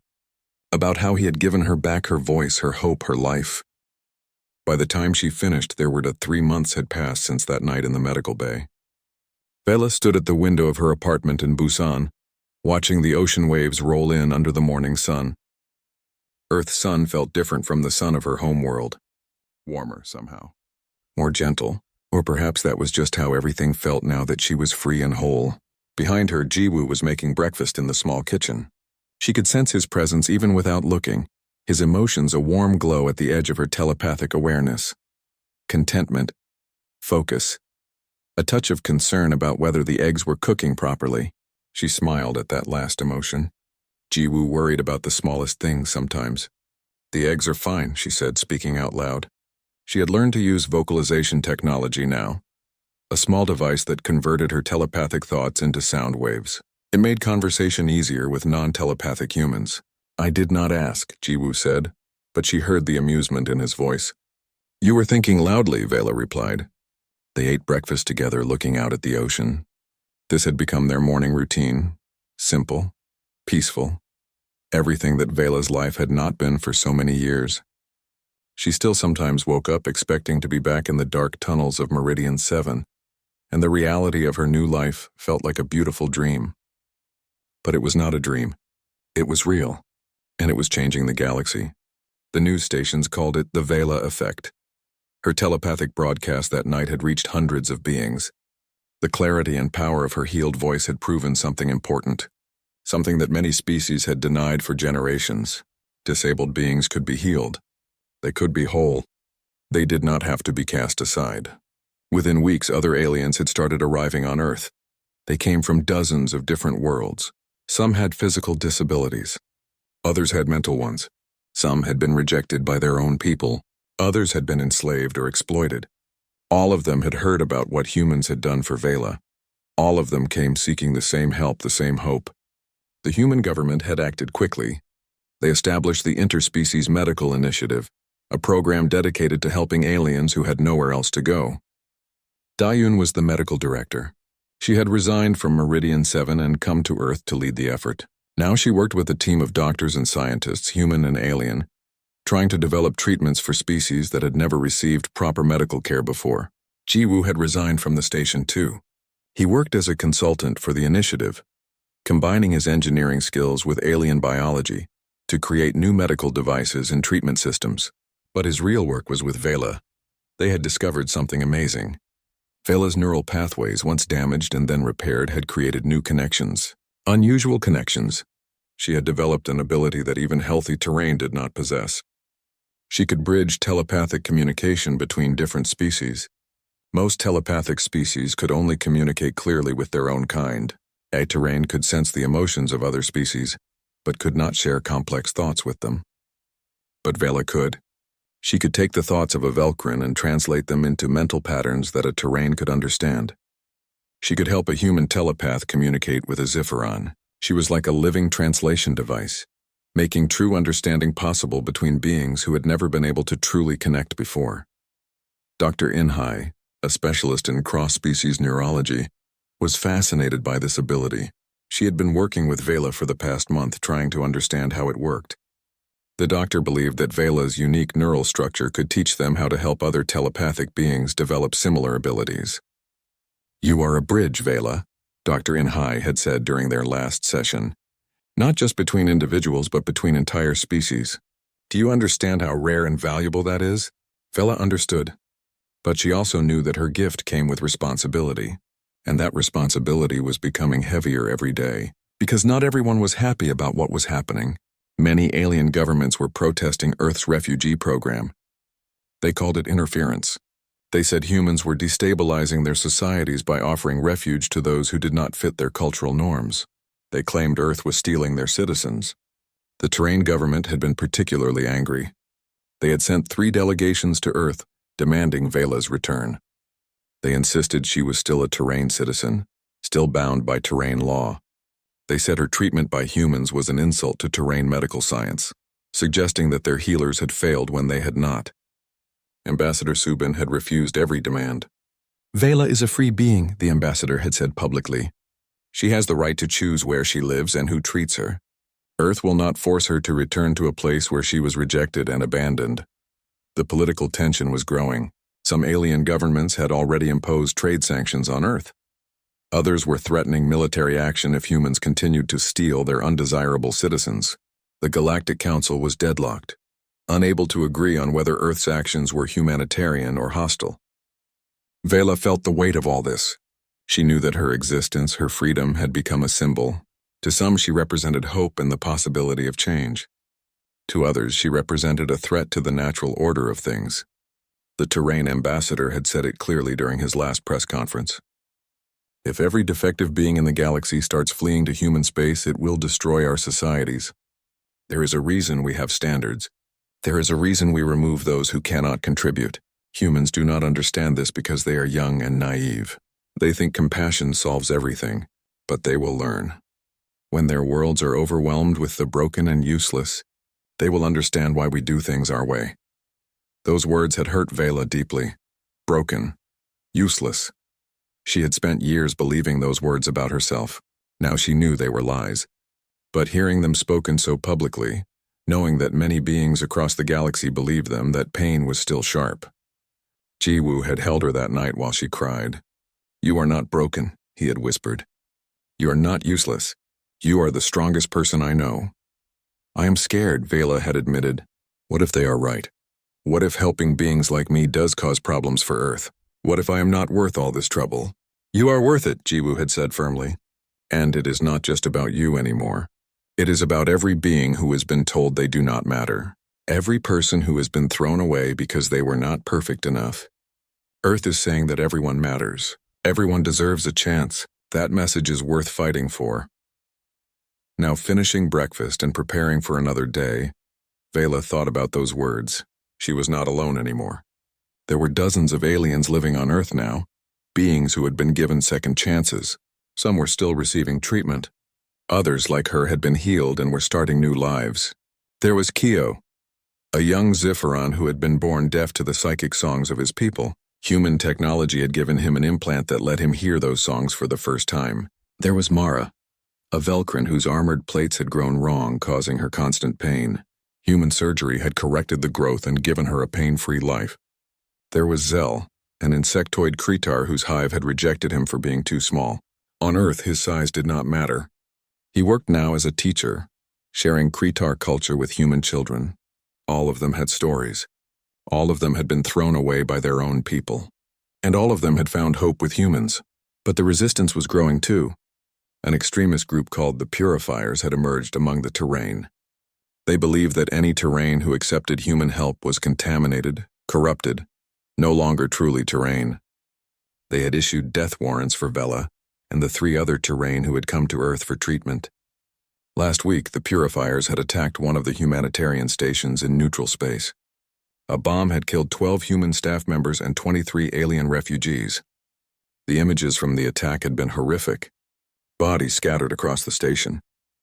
about how he had given her back her voice, her hope, her life. By the time she finished, there were 3 months had passed since that night in the medical bay. Vela stood at the window of her apartment in Busan, watching the ocean waves roll in under the morning sun. Earth's sun felt different from the sun of her homeworld. Warmer, somehow. More gentle, or perhaps that was just how everything felt now that she was free and whole. Behind her, Jiwoo was making breakfast in the small kitchen. She could sense his presence even without looking, his emotions a warm glow at the edge of her telepathic awareness. Contentment. Focus. A touch of concern about whether the eggs were cooking properly. She smiled at that last emotion. Jiwoo worried about the smallest things sometimes. "The eggs are fine," she said, speaking out loud. She had learned to use vocalization technology now, a small device that converted her telepathic thoughts into sound waves. It made conversation easier with non-telepathic humans. "I did not ask," Jiwoo said, but she heard the amusement in his voice. "You were thinking loudly," Vela replied. They ate breakfast together, looking out at the ocean. This had become their morning routine, simple, peaceful. everything that Vela's life had not been for so many years. She still sometimes woke up expecting to be back in the dark tunnels of Meridian 7, and the reality of her new life felt like a beautiful dream. But it was not a dream. It was real, and it was changing the galaxy. The news stations called it the Vela effect. Her telepathic broadcast that night had reached hundreds of beings. The clarity and power of her healed voice had proven something important, something that many species had denied for generations. Disabled beings could be healed. They could be whole. They did not have to be cast aside. Within weeks, other aliens had started arriving on Earth. They came from dozens of different worlds. Some had physical disabilities. Others had mental ones. Some had been rejected by their own people. Others had been enslaved or exploited. All of them had heard about what humans had done for Vela. All of them came seeking the same help, the same hope. The human government had acted quickly. They established the Interspecies Medical Initiative, a program dedicated to helping aliens who had nowhere else to go. Dayun was the medical director. She had resigned from Meridian 7 and come to Earth to lead the effort. Now she worked with a team of doctors and scientists, human and alien, trying to develop treatments for species that had never received proper medical care before. Jiwoo had resigned from the station too. He worked as a consultant for the initiative, combining his engineering skills with alien biology to create new medical devices and treatment systems. But his real work was with Vela. They had discovered something amazing. Vela's neural pathways, once damaged and then repaired, had created new connections. Unusual connections. She had developed an ability that even healthy terrain did not possess. She could bridge telepathic communication between different species. Most telepathic species could only communicate clearly with their own kind. A terrain could sense the emotions of other species, but could not share complex thoughts with them. But Vela could. She could take the thoughts of a Velcrin and translate them into mental patterns that a terrain could understand. She could help a human telepath communicate with a Zipheron. She was like a living translation device, making true understanding possible between beings who had never been able to truly connect before. Dr. Inhai, a specialist in cross-species neurology, was fascinated by this ability. She had been working with Vela for the past month trying to understand how it worked. The doctor believed that Vela's unique neural structure could teach them how to help other telepathic beings develop similar abilities. "You are a bridge, Vela," Dr. Inhai had said during their last session. "Not just between individuals, but between entire species. Do you understand how rare and valuable that is?" Vela understood, but she also knew that her gift came with responsibility, and that responsibility was becoming heavier every day, because not everyone was happy about what was happening. Many alien governments were protesting Earth's refugee program. They called it interference. They said humans were destabilizing their societies by offering refuge to those who did not fit their cultural norms. They claimed Earth was stealing their citizens. The Terrain government had been particularly angry. They had sent 3 delegations to Earth, demanding Vela's return. They insisted she was still a Terrain citizen, still bound by Terrain law. They said her treatment by humans was an insult to Terrain medical science, suggesting that their healers had failed when they had not. Ambassador Subin had refused every demand. "Vela is a free being," the ambassador had said publicly. "She has the right to choose where she lives and who treats her. Earth will not force her to return to a place where she was rejected and abandoned." The political tension was growing. Some alien governments had already imposed trade sanctions on Earth. Others were threatening military action if humans continued to steal their undesirable citizens. The Galactic Council was deadlocked, unable to agree on whether Earth's actions were humanitarian or hostile. Vela felt the weight of all this. She knew that her existence, her freedom, had become a symbol. To some, she represented hope and the possibility of change. To others, she represented a threat to the natural order of things. The Terrain ambassador had said it clearly during his last press conference. "If every defective being in the galaxy starts fleeing to human space, it will destroy our societies. There is a reason we have standards. There is a reason we remove those who cannot contribute. Humans do not understand this because they are young and naive. They think compassion solves everything, but they will learn. When their worlds are overwhelmed with the broken and useless, they will understand why we do things our way." Those words had hurt Vela deeply. Broken. Useless. She had spent years believing those words about herself. Now she knew they were lies. But hearing them spoken so publicly, knowing that many beings across the galaxy believed them, that pain was still sharp. Jiwoo had held her that night while she cried. "You are not broken," he had whispered. "You are not useless. You are the strongest person I know." "I am scared," Vela had admitted. "What if they are right? What if helping beings like me does cause problems for Earth? What if I am not worth all this trouble?" "You are worth it," Jiwoo had said firmly. "And it is not just about you anymore. It is about every being who has been told they do not matter. Every person who has been thrown away because they were not perfect enough. Earth is saying that everyone matters. Everyone deserves a chance. That message is worth fighting for." Now, finishing breakfast and preparing for another day, Vela thought about those words. She was not alone anymore. There were dozens of aliens living on Earth now, beings who had been given second chances. Some were still receiving treatment. Others, like her, had been healed and were starting new lives. There was Kyo, a young Zipharon who had been born deaf to the psychic songs of his people. Human technology had given him an implant that let him hear those songs for the first time. There was Mara, a Velcrin whose armored plates had grown wrong, causing her constant pain. Human surgery had corrected the growth and given her a pain-free life. There was Zell, an insectoid Kretar whose hive had rejected him for being too small. On Earth, his size did not matter. He worked now as a teacher, sharing Kretar culture with human children. All of them had stories. All of them had been thrown away by their own people. And all of them had found hope with humans. But the resistance was growing too. An extremist group called the Purifiers had emerged among the terrain. They believed that any terrain who accepted human help was contaminated, corrupted, no longer truly terrain. They had issued death warrants for Vela and the 3 other terrain who had come to Earth for treatment. Last week, the Purifiers had attacked one of the humanitarian stations in neutral space. A bomb had killed 12 human staff members and 23 alien refugees. The images from the attack had been horrific. Bodies scattered across the station.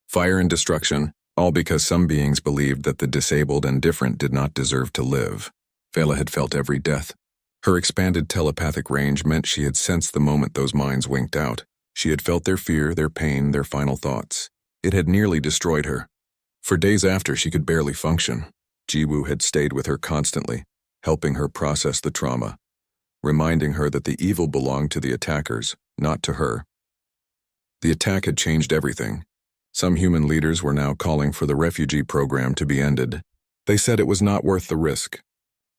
Fire and destruction, all because some beings believed that the disabled and different did not deserve to live. Vela had felt every death. Her expanded telepathic range meant she had sensed the moment those minds winked out. She had felt their fear, their pain, their final thoughts. It had nearly destroyed her. For days after, she could barely function. Jiwoo had stayed with her constantly, helping her process the trauma, reminding her that the evil belonged to the attackers, not to her. The attack had changed everything. Some human leaders were now calling for the refugee program to be ended. They said it was not worth the risk.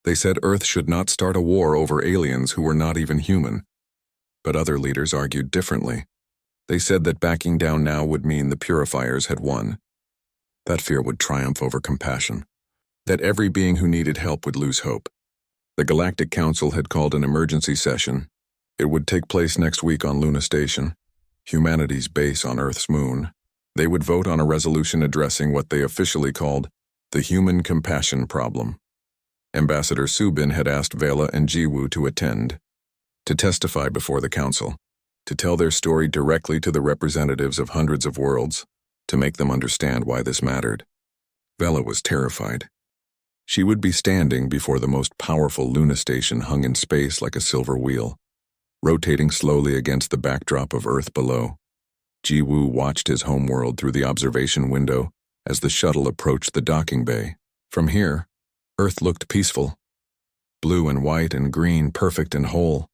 They said Earth should not start a war over aliens who were not even human. But other leaders argued differently. They said that backing down now would mean the Purifiers had won. That fear would triumph over compassion. That every being who needed help would lose hope. The Galactic Council had called an emergency session. It would take place next week on Luna Station, humanity's base on Earth's moon. They would vote on a resolution addressing what they officially called the human compassion problem. Ambassador Subin had asked Vela and Jiwoo to attend, to testify before the council, to tell their story directly to the representatives of hundreds of worlds, to make them understand why this mattered. Vela was terrified. She would be standing before the most powerful Luna station hung in space like a silver wheel, rotating slowly against the backdrop of Earth below. Jiwoo watched his homeworld through the observation window as the shuttle approached the docking bay. From here, Earth looked peaceful, blue and white and green, perfect and whole.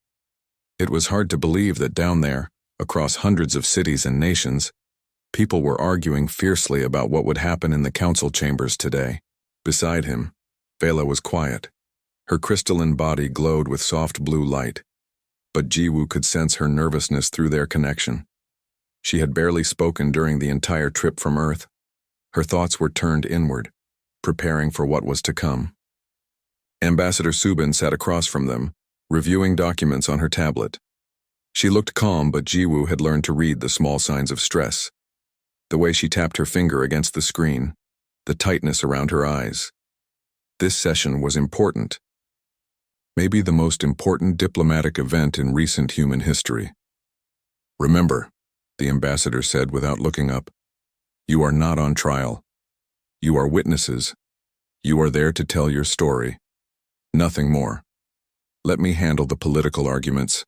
It was hard to believe that down there, across hundreds of cities and nations, people were arguing fiercely about what would happen in the council chambers today. Beside him, Vela was quiet. Her crystalline body glowed with soft blue light, but Jiwoo could sense her nervousness through their connection. She had barely spoken during the entire trip from Earth. Her thoughts were turned inward, preparing for what was to come. Ambassador Subin sat across from them, reviewing documents on her tablet. She looked calm, but Jiwoo had learned to read the small signs of stress. The way she tapped her finger against the screen, the tightness around her eyes. This session was important. Maybe the most important diplomatic event in recent human history. "Remember," the ambassador said without looking up, "you are not on trial. You are witnesses. You are there to tell your story. Nothing more. Let me handle the political arguments."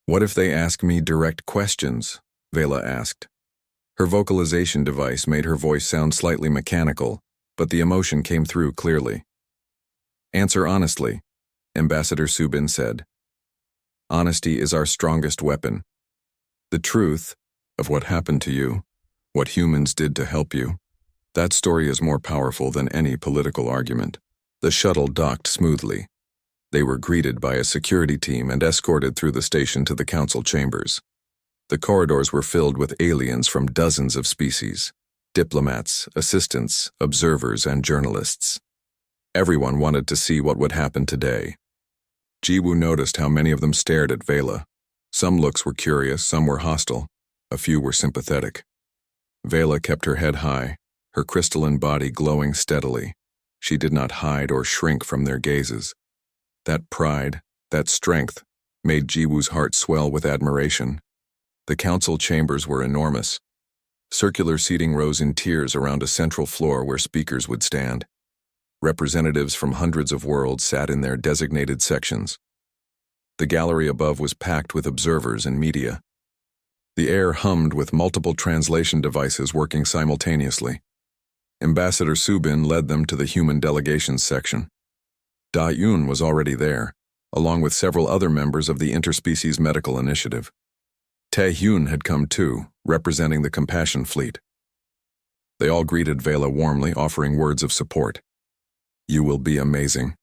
"What if they ask me direct questions?" Vela asked. Her vocalization device made her voice sound slightly mechanical, but the emotion came through clearly. "Answer honestly," Ambassador Subin said. "Honesty is our strongest weapon. The truth of what happened to you, what humans did to help you, that story is more powerful than any political argument." The shuttle docked smoothly. They were greeted by a security team and escorted through the station to the council chambers. The corridors were filled with aliens from dozens of species: diplomats, assistants, observers, and journalists. Everyone wanted to see what would happen today. Jiwoo noticed how many of them stared at Vela. Some looks were curious, some were hostile, a few were sympathetic. Vela kept her head high, her crystalline body glowing steadily. She did not hide or shrink from their gazes. That pride, that strength, made Jiwoo's heart swell with admiration. The council chambers were enormous. Circular seating rose in tiers around a central floor where speakers would stand. Representatives from hundreds of worlds sat in their designated sections. The gallery above was packed with observers and media. The air hummed with multiple translation devices working simultaneously. Ambassador Subin led them to the human delegations section. Da-Yun was already there, along with several other members of the Interspecies Medical Initiative. Tae-Hyun had come too, representing the Compassion Fleet. They all greeted Vela warmly, offering words of support. "You will be amazing,"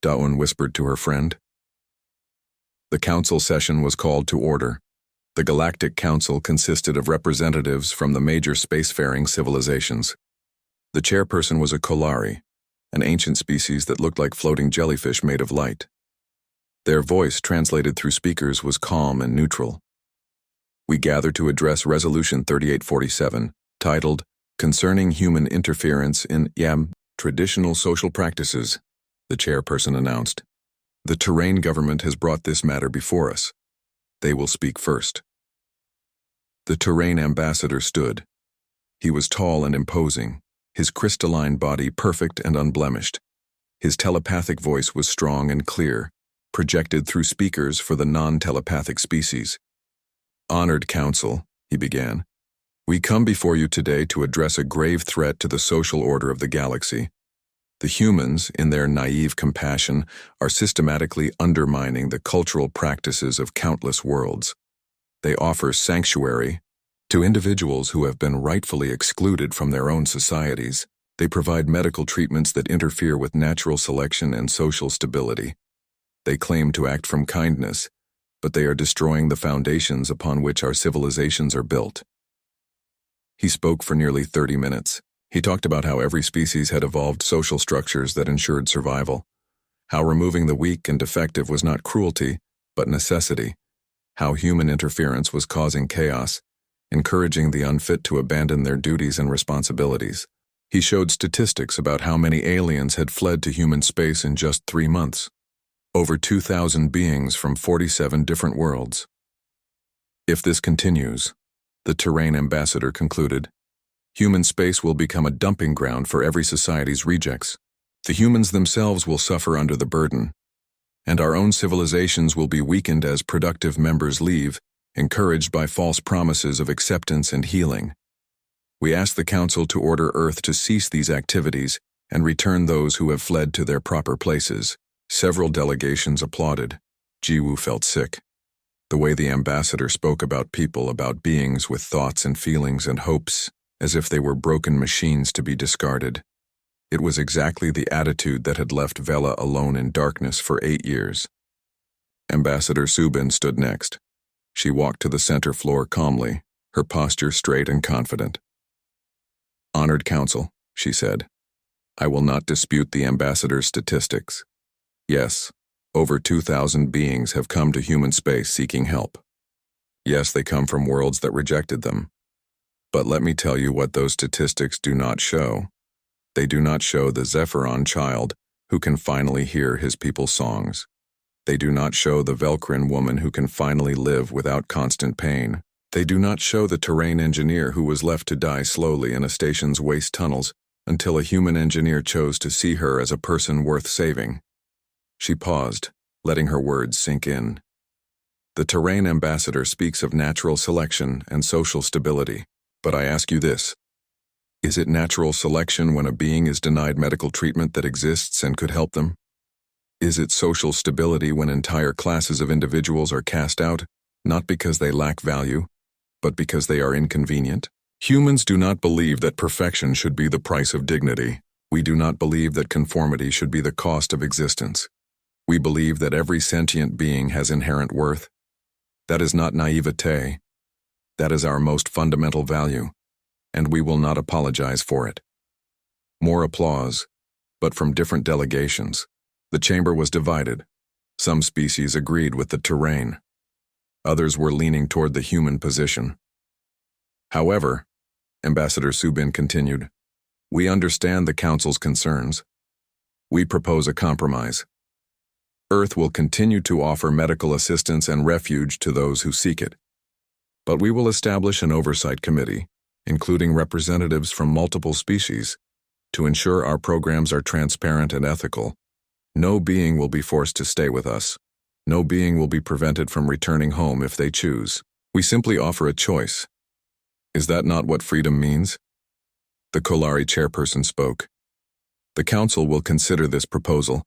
Da-Eun whispered to her friend. The council session was called to order. The Galactic Council consisted of representatives from the major spacefaring civilizations. The chairperson was a Kolari, an ancient species that looked like floating jellyfish made of light. Their voice, translated through speakers, was calm and neutral. "We gather to address Resolution 3847, titled, Concerning Human Interference in Traditional Social Practices," the chairperson announced. "The Terrain government has brought this matter before us. They will speak first." The Terrain ambassador stood. He was tall and imposing, his crystalline body perfect and unblemished. His telepathic voice was strong and clear, projected through speakers for the non-telepathic species. "Honored Council," he began, "we come before you today to address a grave threat to the social order of the galaxy. The humans, in their naive compassion, are systematically undermining the cultural practices of countless worlds. They offer sanctuary to individuals who have been rightfully excluded from their own societies. They provide medical treatments that interfere with natural selection and social stability. They claim to act from kindness, but they are destroying the foundations upon which our civilizations are built." He spoke for nearly 30 minutes. He talked about how every species had evolved social structures that ensured survival, how removing the weak and defective was not cruelty, but necessity, how human interference was causing chaos, encouraging the unfit to abandon their duties and responsibilities. He showed statistics about how many aliens had fled to human space in just 3 months. Over 2,000 beings from 47 different worlds. "If this continues," the Terrain ambassador concluded, "human space will become a dumping ground for every society's rejects. The humans themselves will suffer under the burden, and our own civilizations will be weakened as productive members leave, encouraged by false promises of acceptance and healing. We ask the Council to order Earth to cease these activities and return those who have fled to their proper places." Several delegations applauded. Jiwoo felt sick. The way the ambassador spoke about people, about beings with thoughts and feelings and hopes, as if they were broken machines to be discarded. It was exactly the attitude that had left Vela alone in darkness for 8 years. Ambassador Subin stood next. She walked to the center floor calmly, her posture straight and confident. "Honored Council," she said, "I will not dispute the ambassador's statistics. Yes, over 2,000 beings have come to human space seeking help. Yes, they come from worlds that rejected them. But let me tell you what those statistics do not show. They do not show the Zephyron child who can finally hear his people's songs. They do not show the Velcrin woman who can finally live without constant pain. They do not show the Terrain engineer who was left to die slowly in a station's waste tunnels until a human engineer chose to see her as a person worth saving." She paused, letting her words sink in. The Terrain ambassador speaks of natural selection and social stability. But I ask you this. Is it natural selection when a being is denied medical treatment that exists and could help them? Is it social stability when entire classes of individuals are cast out, not because they lack value, but because they are inconvenient? Humans do not believe that perfection should be the price of dignity. We do not believe that conformity should be the cost of existence. We believe that every sentient being has inherent worth. That is not naivete. That is our most fundamental value, and we will not apologize for it. More applause, but from different delegations. The chamber was divided. Some species agreed with the terrain. Others were leaning toward the human position. However, Ambassador Subin continued, we understand the Council's concerns. We propose a compromise. Earth will continue to offer medical assistance and refuge to those who seek it. But we will establish an oversight committee, including representatives from multiple species, to ensure our programs are transparent and ethical. No being will be forced to stay with us. No being will be prevented from returning home if they choose. We simply offer a choice. Is that not what freedom means? The Kolari chairperson spoke. The Council will consider this proposal.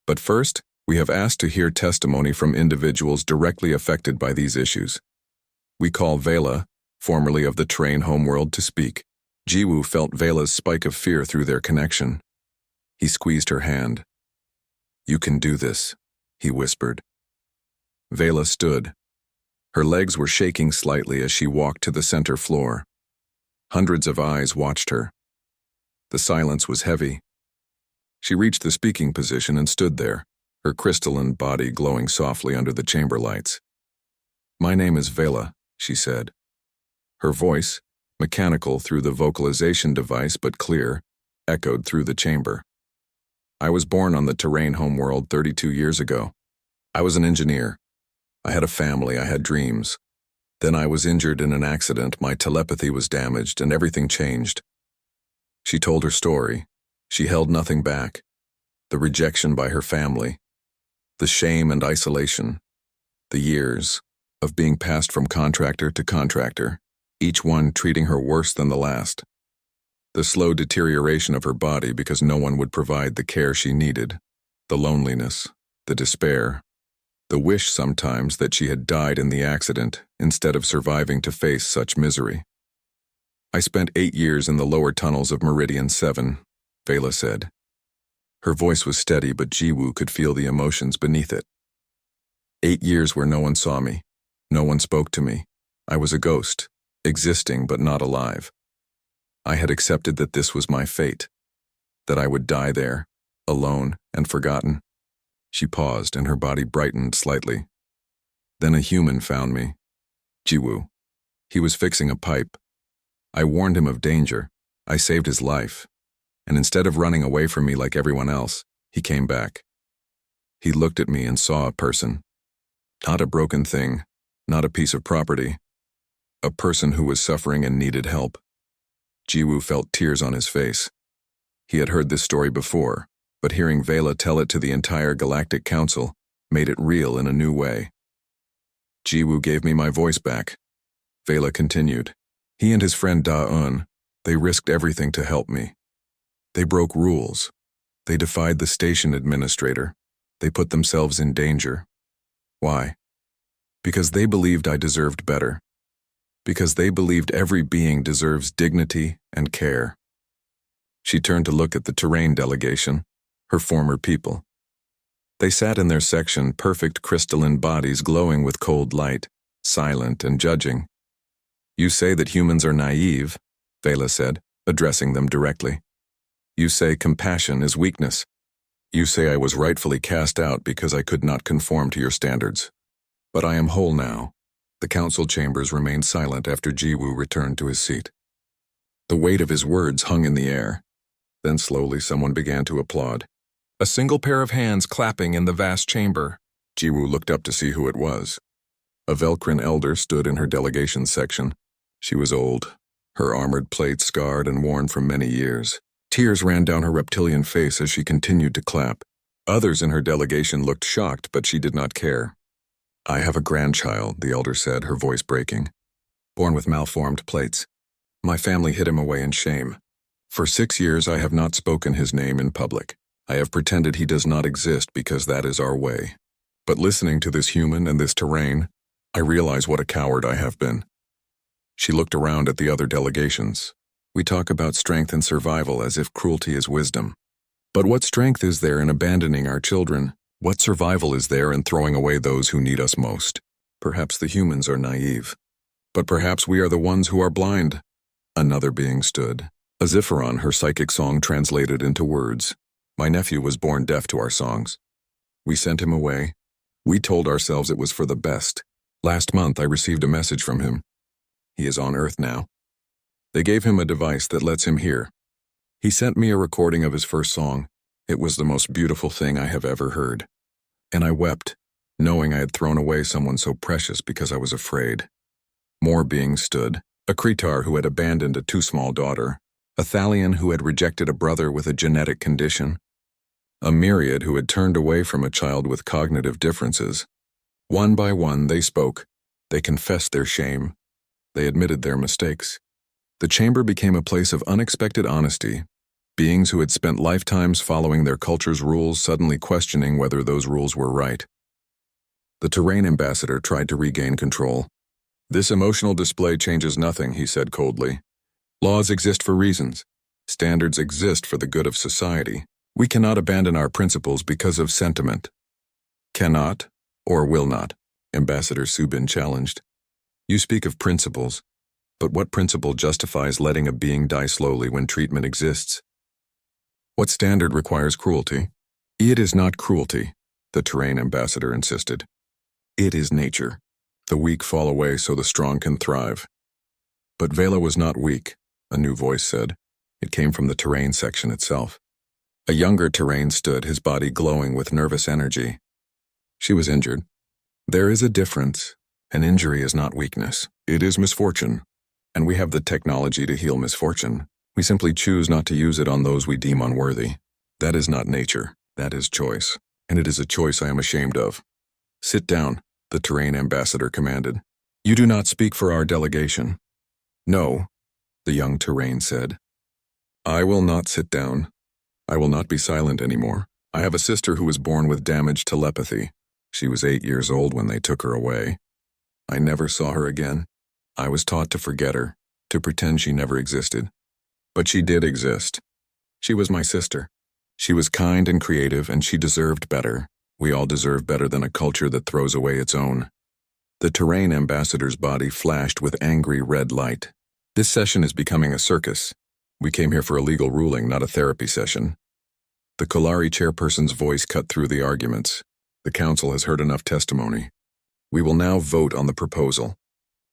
But first, we have asked to hear testimony from individuals directly affected by these issues. We call Vela, formerly of the Terrain homeworld, to speak. Jiwoo felt Vela's spike of fear through their connection. He squeezed her hand. You can do this, he whispered. Vela stood. Her legs were shaking slightly as she walked to the center floor. Hundreds of eyes watched her. The silence was heavy. She reached the speaking position and stood there, her crystalline body glowing softly under the chamber lights. My name is Vela, she said. Her voice, mechanical through the vocalization device but clear, echoed through the chamber. I was born on the Terrain homeworld 32 years ago. I was an engineer. I had a family, I had dreams. Then I was injured in an accident, my telepathy was damaged, and everything changed. She told her story. She held nothing back. The rejection by her family. The shame and isolation. The years of being passed from contractor to contractor, each one treating her worse than the last. The slow deterioration of her body because no one would provide the care she needed. The loneliness, the despair. The wish sometimes that she had died in the accident instead of surviving to face such misery. I spent 8 years in the lower tunnels of Meridian 7, Vela said. Her voice was steady, but Jiwoo could feel the emotions beneath it. 8 years where no one saw me. No one spoke to me. I was a ghost, existing but not alive. I had accepted that this was my fate, that I would die there, alone and forgotten. She paused and her body brightened slightly. Then a human found me. Jiwoo. He was fixing a pipe. I warned him of danger. I saved his life. And instead of running away from me like everyone else, he came back. He looked at me and saw a person. Not a broken thing, not a piece of property. A person who was suffering and needed help. Jiwoo felt tears on his face. He had heard this story before, but hearing Vela tell it to the entire Galactic Council made it real in a new way. Jiwoo gave me my voice back. Vela continued. He and his friend Da-un, they risked everything to help me. They broke rules. They defied the station administrator. They put themselves in danger. Why? Because they believed I deserved better. Because they believed every being deserves dignity and care. She turned to look at the Terrain delegation, her former people. They sat in their section, perfect crystalline bodies glowing with cold light, silent and judging. You say that humans are naive, Vela said, addressing them directly. You say compassion is weakness. You say I was rightfully cast out because I could not conform to your standards. But I am whole now. The council chambers remained silent after Jiwoo returned to his seat. The weight of his words hung in the air. Then slowly someone began to applaud. A single pair of hands clapping in the vast chamber. Jiwoo looked up to see who it was. A Velcrin elder stood in her delegation section. She was old, her armored plate scarred and worn from many years. Tears ran down her reptilian face as she continued to clap. Others in her delegation looked shocked, but she did not care. I have a grandchild, the elder said, her voice breaking. Born with malformed plates. My family hid him away in shame. For 6 years I have not spoken his name in public. I have pretended he does not exist because that is our way. But listening to this human and this terrain, I realize what a coward I have been. She looked around at the other delegations. We talk about strength and survival as if cruelty is wisdom. But what strength is there in abandoning our children? What survival is there in throwing away those who need us most? Perhaps the humans are naive. But perhaps we are the ones who are blind. Another being stood. A Zipheron, her psychic song translated into words. My nephew was born deaf to our songs. We sent him away. We told ourselves it was for the best. Last month I received a message from him. He is on Earth now. They gave him a device that lets him hear. He sent me a recording of his first song. It was the most beautiful thing I have ever heard. And I wept, knowing I had thrown away someone so precious because I was afraid. More beings stood. A Cretar who had abandoned a too small daughter. A Thalian who had rejected a brother with a genetic condition. A Myriad who had turned away from a child with cognitive differences. One by one they spoke. They confessed their shame. They admitted their mistakes. The chamber became a place of unexpected honesty. Beings who had spent lifetimes following their culture's rules suddenly questioning whether those rules were right. The terrain ambassador tried to regain control. This emotional display changes nothing, he said coldly. Laws exist for reasons. Standards exist for the good of society. We cannot abandon our principles because of sentiment. Cannot, or will not, Ambassador Subin challenged. You speak of principles, but what principle justifies letting a being die slowly when treatment exists? What standard requires cruelty? It is not cruelty, the terrain ambassador insisted. It is nature. The weak fall away so the strong can thrive. But Vela was not weak, a new voice said. It came from the terrain section itself. A younger terrain stood, his body glowing with nervous energy. She was injured. There is a difference. An injury is not weakness. It is misfortune. And we have the technology to heal misfortune. We simply choose not to use it on those we deem unworthy. That is not nature. That is choice. And it is a choice I am ashamed of. Sit down, the terrain ambassador commanded. You do not speak for our delegation. No, the young terrain said. I will not sit down. I will not be silent anymore. I have a sister who was born with damaged telepathy. She was 8 years old when they took her away. I never saw her again. I was taught to forget her, to pretend she never existed. But she did exist. She was my sister. She was kind and creative, and she deserved better. We all deserve better than a culture that throws away its own. The terrain ambassador's body flashed with angry red light. This session is becoming a circus. We came here for a legal ruling, not a therapy session. The Kolari chairperson's voice cut through the arguments. The council has heard enough testimony. We will now vote on the proposal.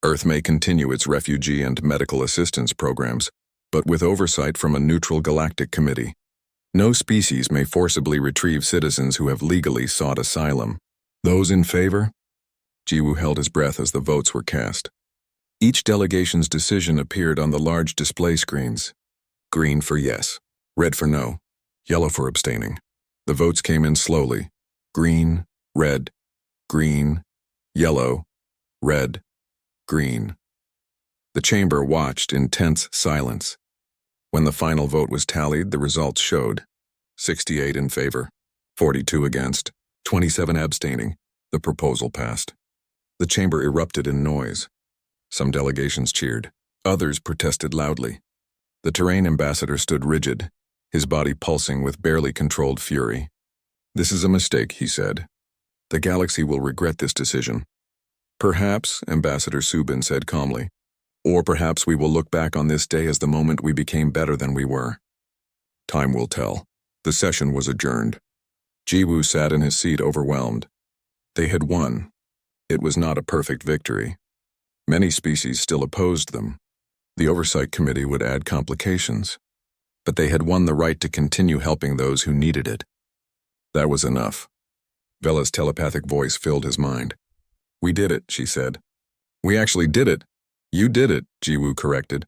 Earth may continue its refugee and medical assistance programs, but with oversight from a neutral galactic committee. No species may forcibly retrieve citizens who have legally sought asylum. Those in favor? Jiwoo held his breath as the votes were cast. Each delegation's decision appeared on the large display screens. Green for yes, red for no, yellow for abstaining. The votes came in slowly. Green, red, green, yellow, red, green. The chamber watched in tense silence. When the final vote was tallied, the results showed 68 in favor, 42 against, 27 abstaining. The proposal passed. The chamber erupted in noise. Some delegations cheered. Others protested loudly. The terrain ambassador stood rigid, his body pulsing with barely controlled fury. This is a mistake, he said. The galaxy will regret this decision. Perhaps, Ambassador Subin said calmly. Or perhaps we will look back on this day as the moment we became better than we were. Time will tell. The session was adjourned. Jiwoo sat in his seat overwhelmed. They had won. It was not a perfect victory. Many species still opposed them. The Oversight Committee would add complications. But they had won the right to continue helping those who needed it. That was enough. Vela's telepathic voice filled his mind. We did it, she said. We actually did it. You did it, Jiwoo corrected.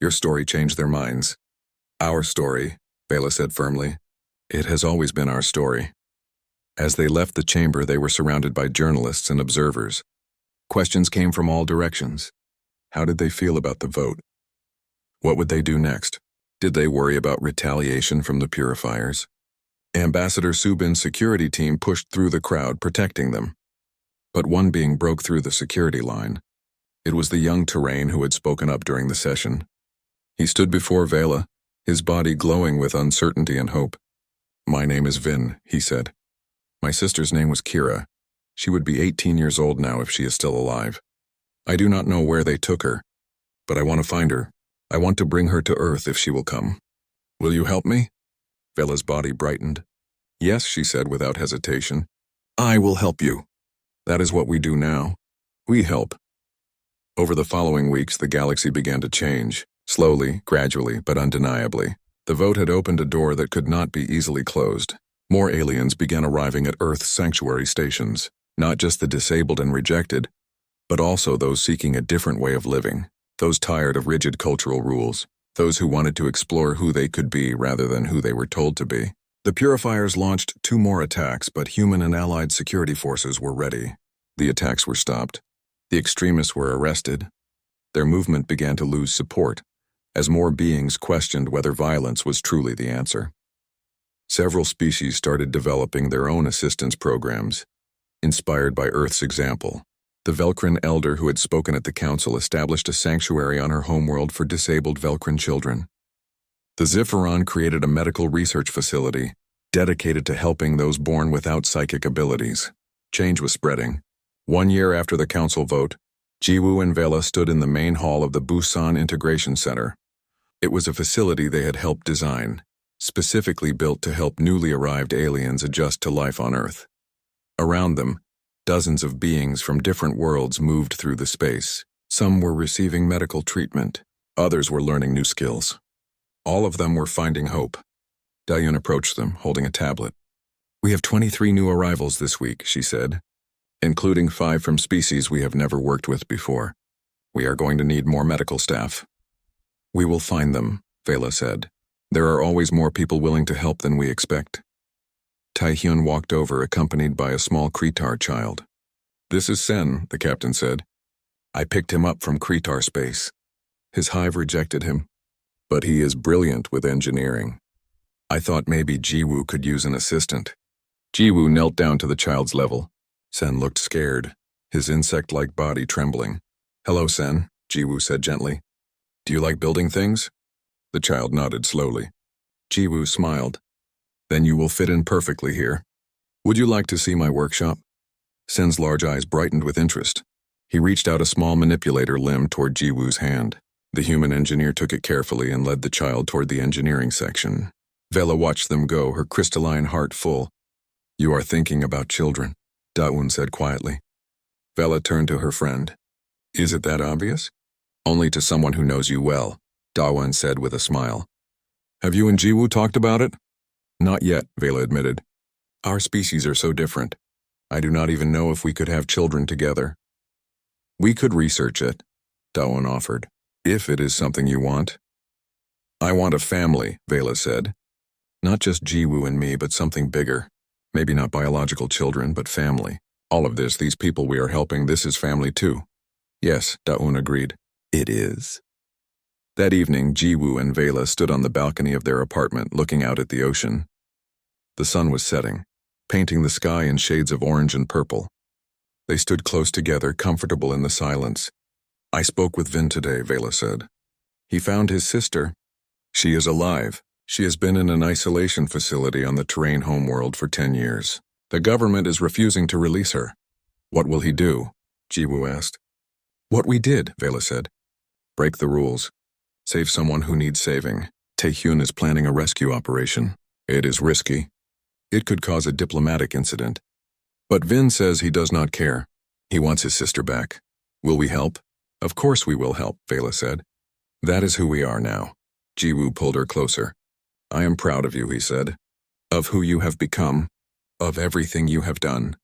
Your story changed their minds. Our story, Vela said firmly. It has always been our story. As they left the chamber, they were surrounded by journalists and observers. Questions came from all directions. How did they feel about the vote? What would they do next? Did they worry about retaliation from the purifiers? Ambassador Subin's security team pushed through the crowd, protecting them. But one being broke through the security line. It was the young Terrain who had spoken up during the session. He stood before Vela, his body glowing with uncertainty and hope. "My name is Vin," he said. "My sister's name was Kira. She would be 18 years old now if she is still alive. I do not know where they took her, but I want to find her. I want to bring her to Earth if she will come. Will you help me?" Vela's body brightened. "Yes," she said without hesitation. "I will help you. That is what we do now. We help." Over the following weeks, the galaxy began to change, slowly, gradually, but undeniably. The vote had opened a door that could not be easily closed. More aliens began arriving at Earth's sanctuary stations, not just the disabled and rejected, but also those seeking a different way of living, those tired of rigid cultural rules, those who wanted to explore who they could be rather than who they were told to be. The purifiers launched 2 more attacks, but human and allied security forces were ready. The attacks were stopped. The extremists were arrested. Their movement began to lose support, as more beings questioned whether violence was truly the answer. Several species started developing their own assistance programs, inspired by Earth's example. The Velcrin elder who had spoken at the council established a sanctuary on her homeworld for disabled Velcrin children. The Zipheron created a medical research facility dedicated to helping those born without psychic abilities. Change was spreading. 1 year after the council vote, Jiwoo and Vela stood in the main hall of the Busan Integration Center. It was a facility they had helped design, specifically built to help newly arrived aliens adjust to life on Earth. Around them, dozens of beings from different worlds moved through the space. Some were receiving medical treatment. Others were learning new skills. All of them were finding hope. Dayun approached them, holding a tablet. "We have 23 new arrivals this week," she said, "including 5 from species we have never worked with before. We are going to need more medical staff." "We will find them," Vela said. "There are always more people willing to help than we expect." Taehyun walked over, accompanied by a small Kretar child. "This is Sen," the captain said. "I picked him up from Kretar space. His hive rejected him, but he is brilliant with engineering. I thought maybe Jiwoo could use an assistant." Jiwoo knelt down to the child's level. Sen looked scared, his insect-like body trembling. "Hello, Sen," Jiwoo said gently. "Do you like building things?" The child nodded slowly. Jiwoo smiled. "Then you will fit in perfectly here. Would you like to see my workshop?" Sen's large eyes brightened with interest. He reached out a small manipulator limb toward Jiwoo's hand. The human engineer took it carefully and led the child toward the engineering section. Vela watched them go, her crystalline heart full. "You are thinking about children," Dawoon said quietly. Vela turned to her friend. "Is it that obvious?" "Only to someone who knows you well," Dawoon said with a smile. "Have you and Jiwoo talked about it?" "Not yet," Vela admitted. "Our species are so different. I do not even know if we could have children together." "We could research it," Dawoon offered, "if it is something you want." "I want a family," Vela said. "Not just Jiwoo and me, but something bigger. Maybe not biological children, but family. All of this, these people we are helping, this is family too." "Yes," Dawoon agreed. "It is." That evening, Jiwoo and Vela stood on the balcony of their apartment looking out at the ocean. The sun was setting, painting the sky in shades of orange and purple. They stood close together, comfortable in the silence. "I spoke with Vin today," Vela said. "He found his sister. She is alive. She has been in an isolation facility on the Terrain homeworld for 10 years. The government is refusing to release her." "What will he do?" Jiwoo asked. "What we did," Vela said. "Break the rules. Save someone who needs saving. Taehyun is planning a rescue operation. It is risky. It could cause a diplomatic incident. But Vin says he does not care. He wants his sister back. Will we help?" "Of course we will help," Vela said. "That is who we are now." Jiwoo pulled her closer. "I am proud of you," he said. "Of who you have become. Of everything you have done."